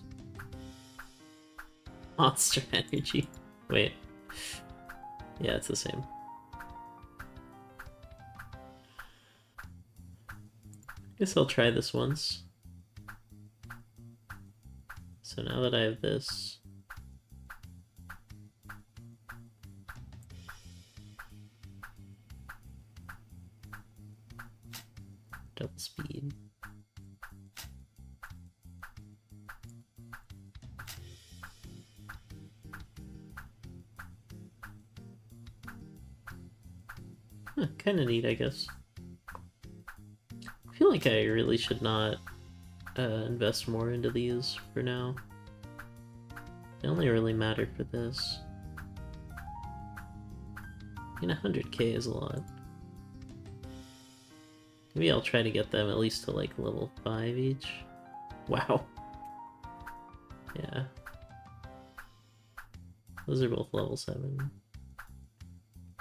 Monster energy. Wait. Yeah, it's the same. Guess I'll try this once. So now that I have this, double speed. Huh, kind of neat, I guess. I feel like I really should not invest more into these for now. They only really matter for this. I mean, 100k is a lot. Maybe I'll try to get them at least to like level 5 each. Wow. Yeah. Those are both level 7.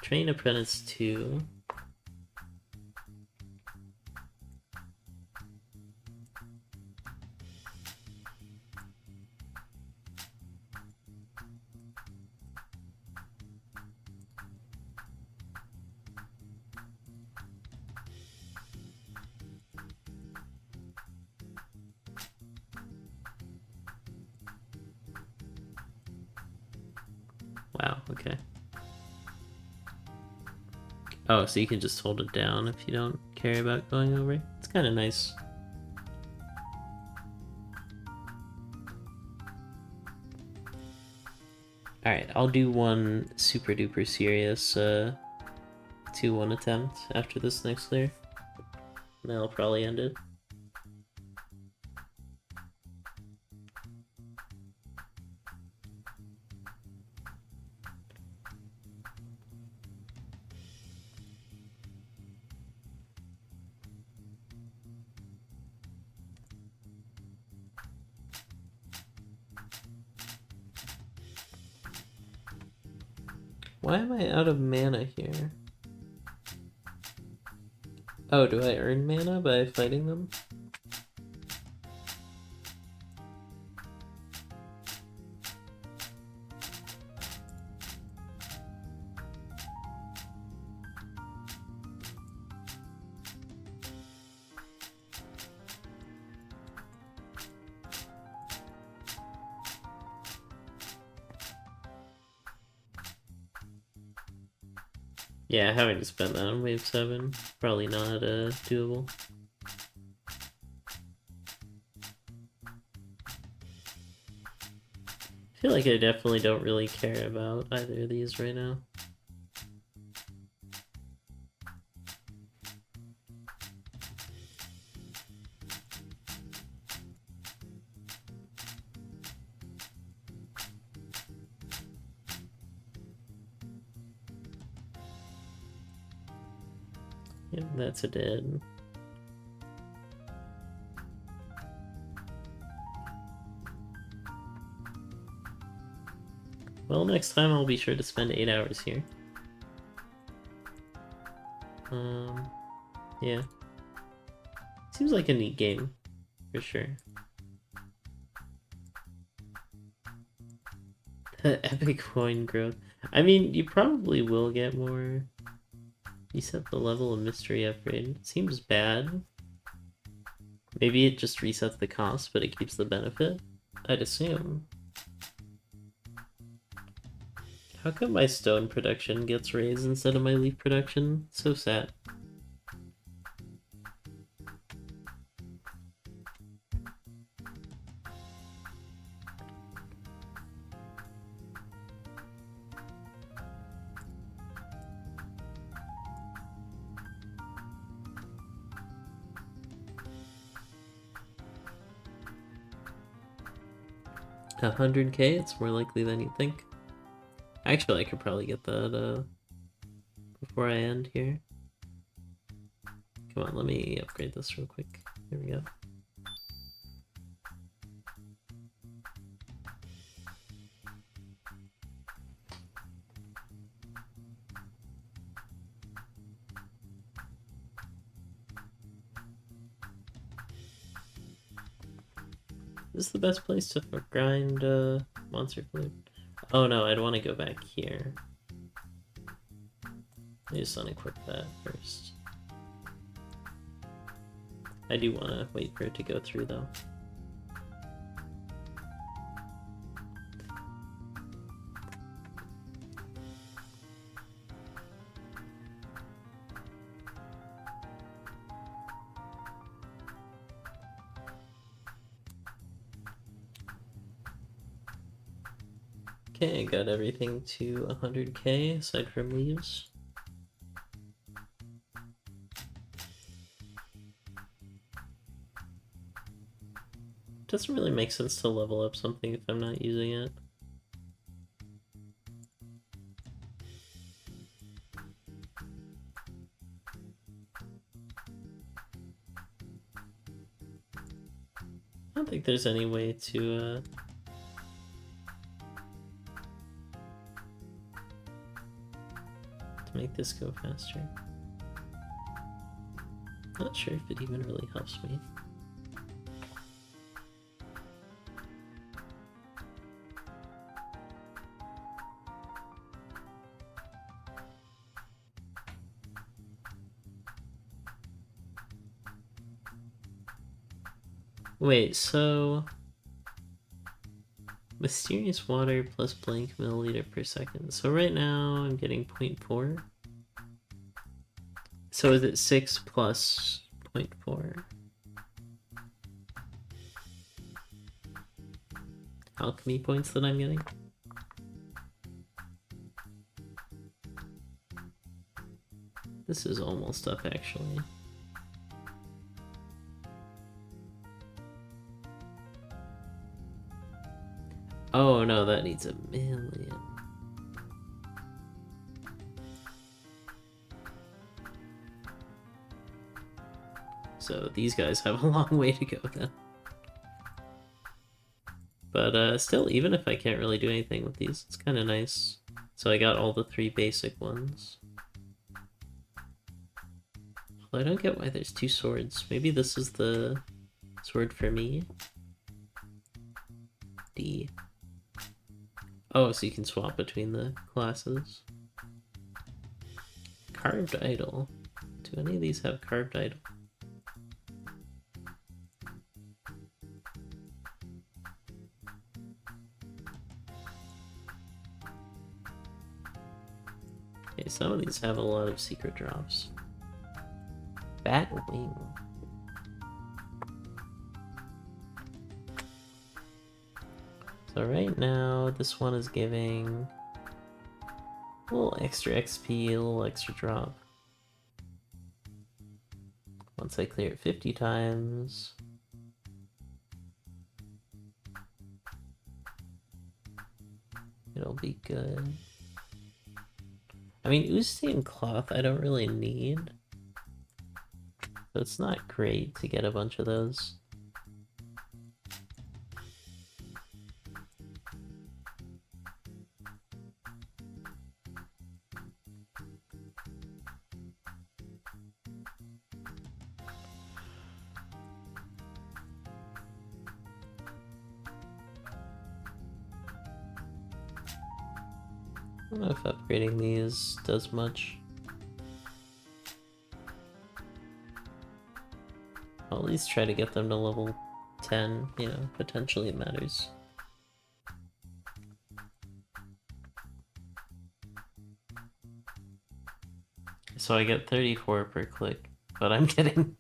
Train Apprentice 2. Wow, okay. Oh, so you can just hold it down if you don't care about going over. It's kind of nice. Alright, I'll do one super duper serious 2-1 attempt after this next clear. And then I'll probably end it. Why am I out of mana here? Oh, do I earn mana by fighting them? Yeah, having to spend that on wave 7, probably not doable. I feel like I definitely don't really care about either of these right now. Yep, that's a dead. Well, next time I'll be sure to spend 8 hours here. Yeah. Seems like a neat game, for sure. Epic coin growth. I mean, you probably will get more. You set the level of mystery upgrade. Seems bad. Maybe it just resets the cost, but it keeps the benefit? I'd assume. How come my stone production gets raised instead of my leaf production? So sad. $100K? It's more likely than you think. Actually, I could probably get that before I end here. Come on, let me upgrade this real quick. Here we go. This is the best place to grind monster flute. Oh no, I'd want to go back here. I just unequip that first. I do want to wait for it to go through though. Okay, I got everything to 100K aside from leaves. Doesn't really make sense to level up something if I'm not using it. I don't think there's any way to make this go faster. Not sure if it even really helps me. Wait, so mysterious water plus blank milliliter per second. So right now I'm getting 0.4. So is it 6 plus 0.4? Alchemy points that I'm getting? This is almost up actually. Oh no, that needs 1,000,000. So these guys have a long way to go then. But still, even if I can't really do anything with these, it's kind of nice. So I got all the 3 basic ones. Well, I don't get why there's 2 swords. Maybe this is the sword for me. D. Oh, so you can swap between the classes. Carved idol. Do any of these have carved idol? Okay, Some of these have a lot of secret drops. Bat wing. So right now, this one is giving a little extra XP, a little extra drop. Once I clear it 50 times, it'll be good. I mean, Usti and Cloth I don't really need, so it's not great to get a bunch of those. I don't know if upgrading these does much. I'll at least try to get them to level 10, you know, potentially it matters. So I get 34 per click, but I'm getting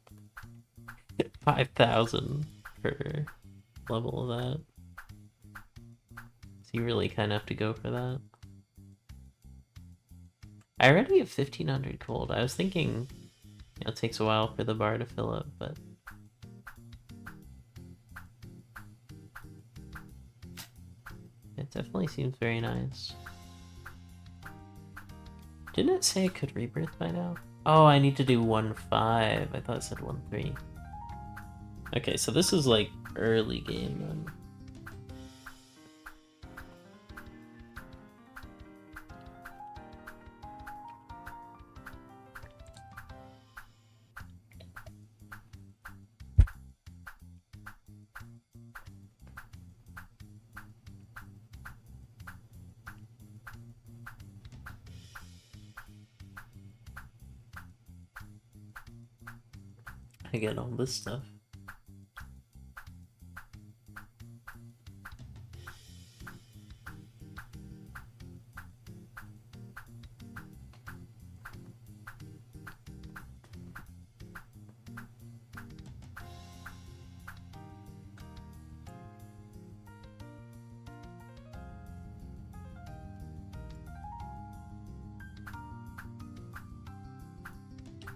5,000 per level of that. So you really kind of have to go for that. I already have 1,500 gold. I was thinking, you know, it takes a while for the bar to fill up, but... it definitely seems very nice. Didn't it say it could rebirth by now? Oh, I need to do 1.5. I thought it said 1.3. Okay, so this is like early game then. I get all this stuff.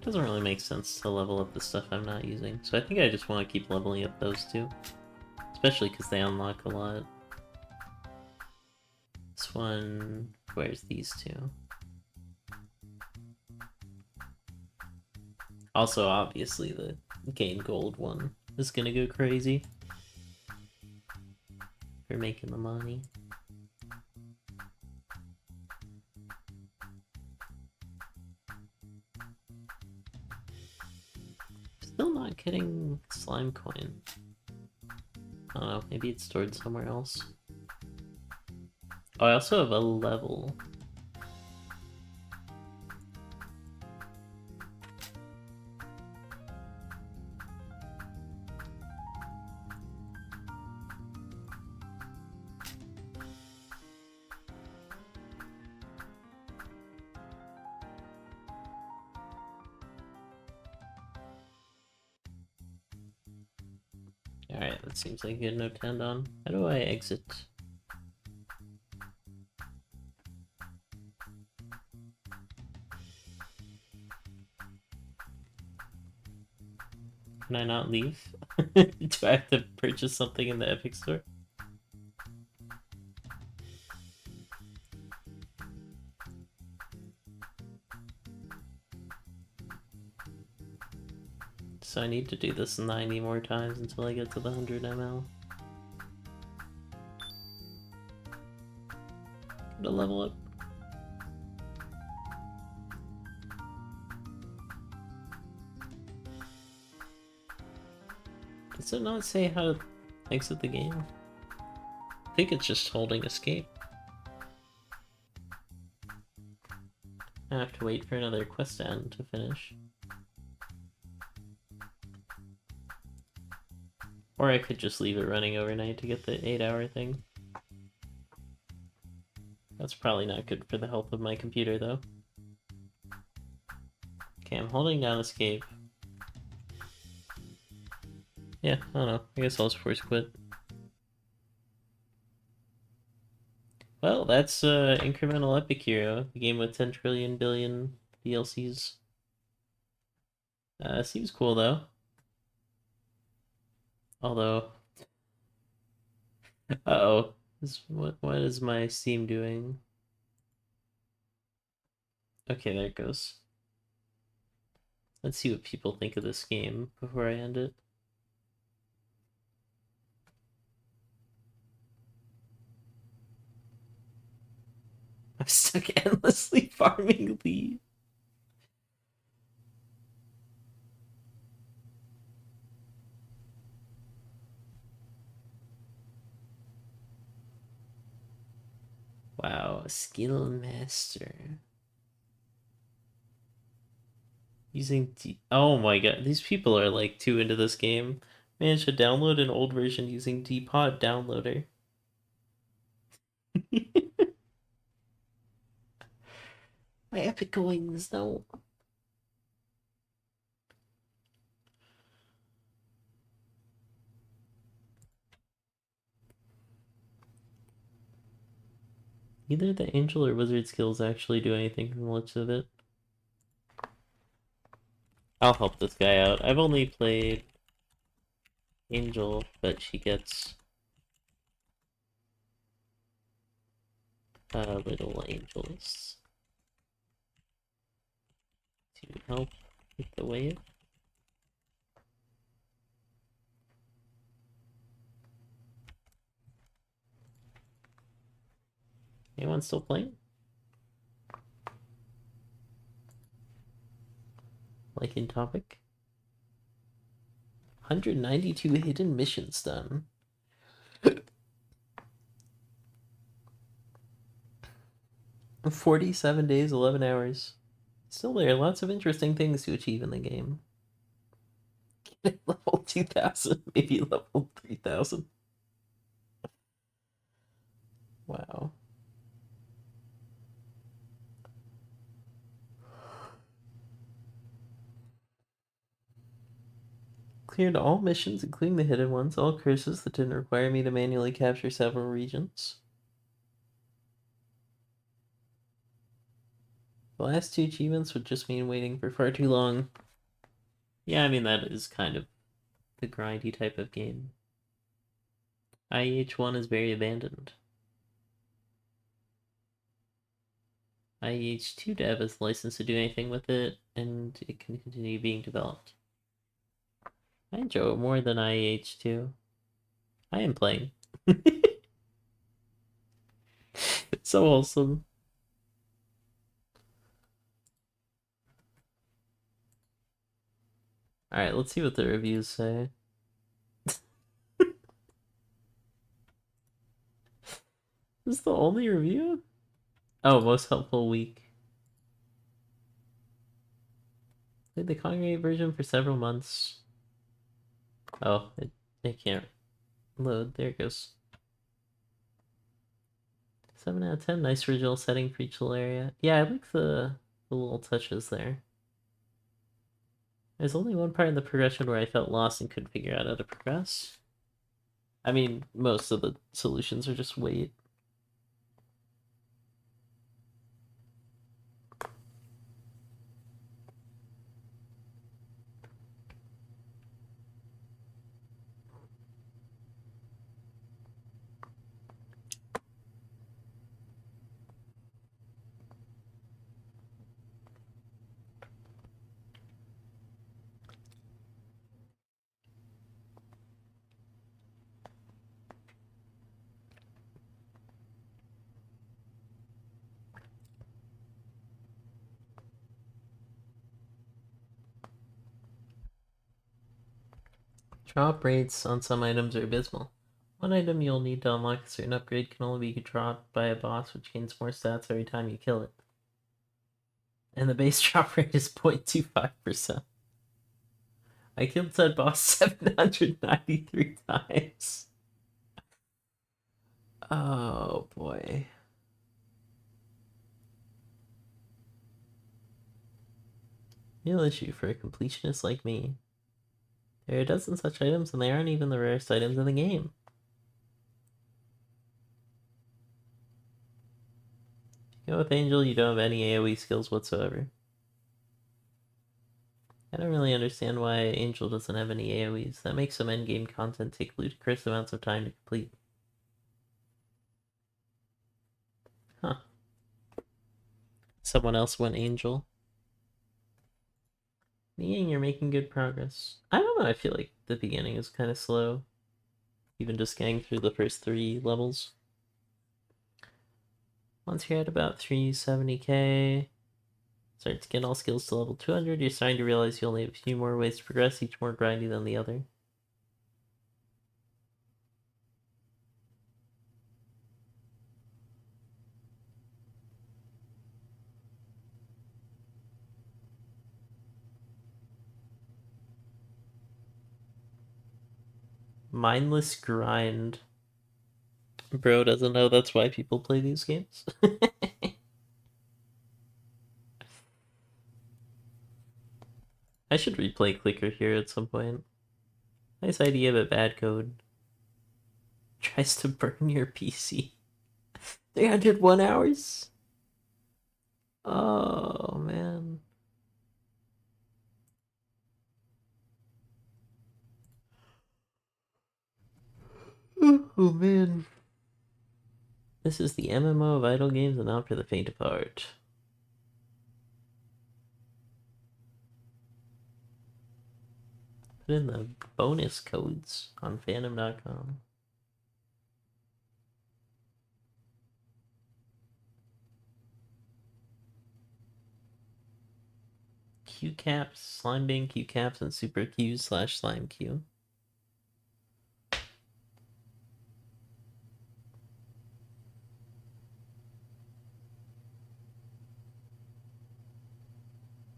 Doesn't really make sense to level up the stuff I'm not using, so I think I just want to keep leveling up those two. Especially because they unlock a lot. This one... where's these two? Also, obviously, the gain gold one is gonna go crazy. For making the money. Still not getting slime coin. I don't know, maybe it's stored somewhere else. Oh, I also have a level. Alright, that seems like a good note to end on. How do I exit? Can I not leave? Do I have to purchase something in the Epic Store? So I need to do this 90 more times until I get to the 100 ml. Gotta level up. Does it not say how to exit the game? I think it's just holding escape. I have to wait for another quest to end to finish. Or I could just leave it running overnight to get the 8-hour thing. That's probably not good for the health of my computer, though. Okay, I'm holding down escape. Yeah, I don't know. I guess I'll just force quit. Well, that's Incremental Epic Hero, the game with 10 trillion billion DLCs. Seems cool though. Although, uh-oh. What is my Steam doing? Okay, there it goes. Let's see what people think of this game before I end it. I'm stuck endlessly farming leaves. Wow, skill master. Using D. Oh my god, these people are like too into this game. Managed to download an old version using Dpod downloader. My epic coins, no. Neither the angel or wizard skills actually do anything from the looks of it. I'll help this guy out. I've only played angel, but she gets little angels to help with the wave. Anyone still playing? Like in topic? 192 hidden missions done. 47 days, 11 hours. Still there, lots of interesting things to achieve in the game. Level 2000, maybe level 3000. Wow. Cleared all missions, including the hidden ones, all curses that didn't require me to manually capture several regions. The last two achievements would just mean waiting for far too long. Yeah, I mean, that is kind of the grindy type of game. IEH1 is very abandoned. IEH2 dev is licensed to do anything with it, and it can continue being developed. I enjoy it more than IEH2. I am playing. It's so wholesome. Alright, let's see what the reviews say. Is this the only review? Oh, most helpful week. Played the Congregate version for several months. Oh, it can't load. There it goes. 7 out of 10. Nice original setting for each little area. Yeah, I like the little touches there. There's only one part in the progression where I felt lost and couldn't figure out how to progress. I mean, most of the solutions are just wait. Drop rates on some items are abysmal. One item you'll need to unlock a certain upgrade can only be dropped by a boss, which gains more stats every time you kill it. And the base drop rate is 0.25%. I killed said boss 793 times. Oh boy. Real issue for a completionist like me. There are a dozen such items, and they aren't even the rarest items in the game. You know, with Angel, you don't have any AoE skills whatsoever. I don't really understand why Angel doesn't have any AoEs. That makes some endgame content take ludicrous amounts of time to complete. Huh. Someone else went Angel. Meaning you're making good progress. I don't know, I feel like the beginning is kind of slow. Even just getting through the first 3 levels. Once you're at about 370k, start to get all skills to level 200, you're starting to realize you only have a few more ways to progress, each more grindy than the other. Mindless grind. Bro doesn't know that's why people play these games. I should replay Clicker here at some point. Nice idea, but bad code. Tries to burn your PC. 301 hours? Oh, man. Oh, man. This is the MMO of idle games and not for the faint of heart. Put in the bonus codes on fandom.com. Q caps, slime bang Q caps, and super Qs slash slime Q.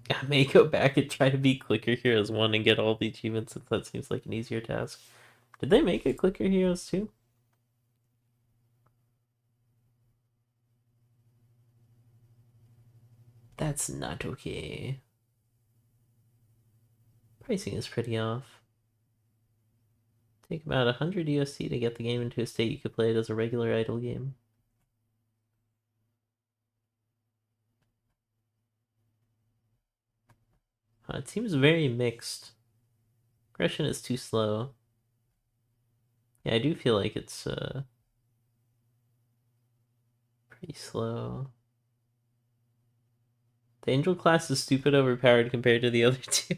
I may go back and try to beat Clicker Heroes 1 and get all the achievements, since that seems like an easier task. Did they make a Clicker Heroes 2? That's not okay. Pricing is pretty off. Take about 100 USD to get the game into a state you could play it as a regular idle game. It seems very mixed. Aggression is too slow. Yeah, I do feel like it's pretty slow. The Angel class is stupid overpowered compared to the other two.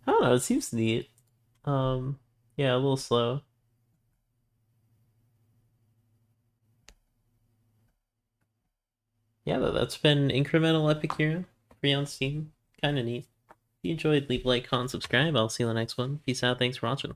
I don't know, it seems neat. Yeah, a little slow. Yeah, though, that's been Incremental Epic Hero, free on Steam. Kinda neat. If you enjoyed, leave a like, comment, subscribe. I'll see you in the next one. Peace out, thanks for watching.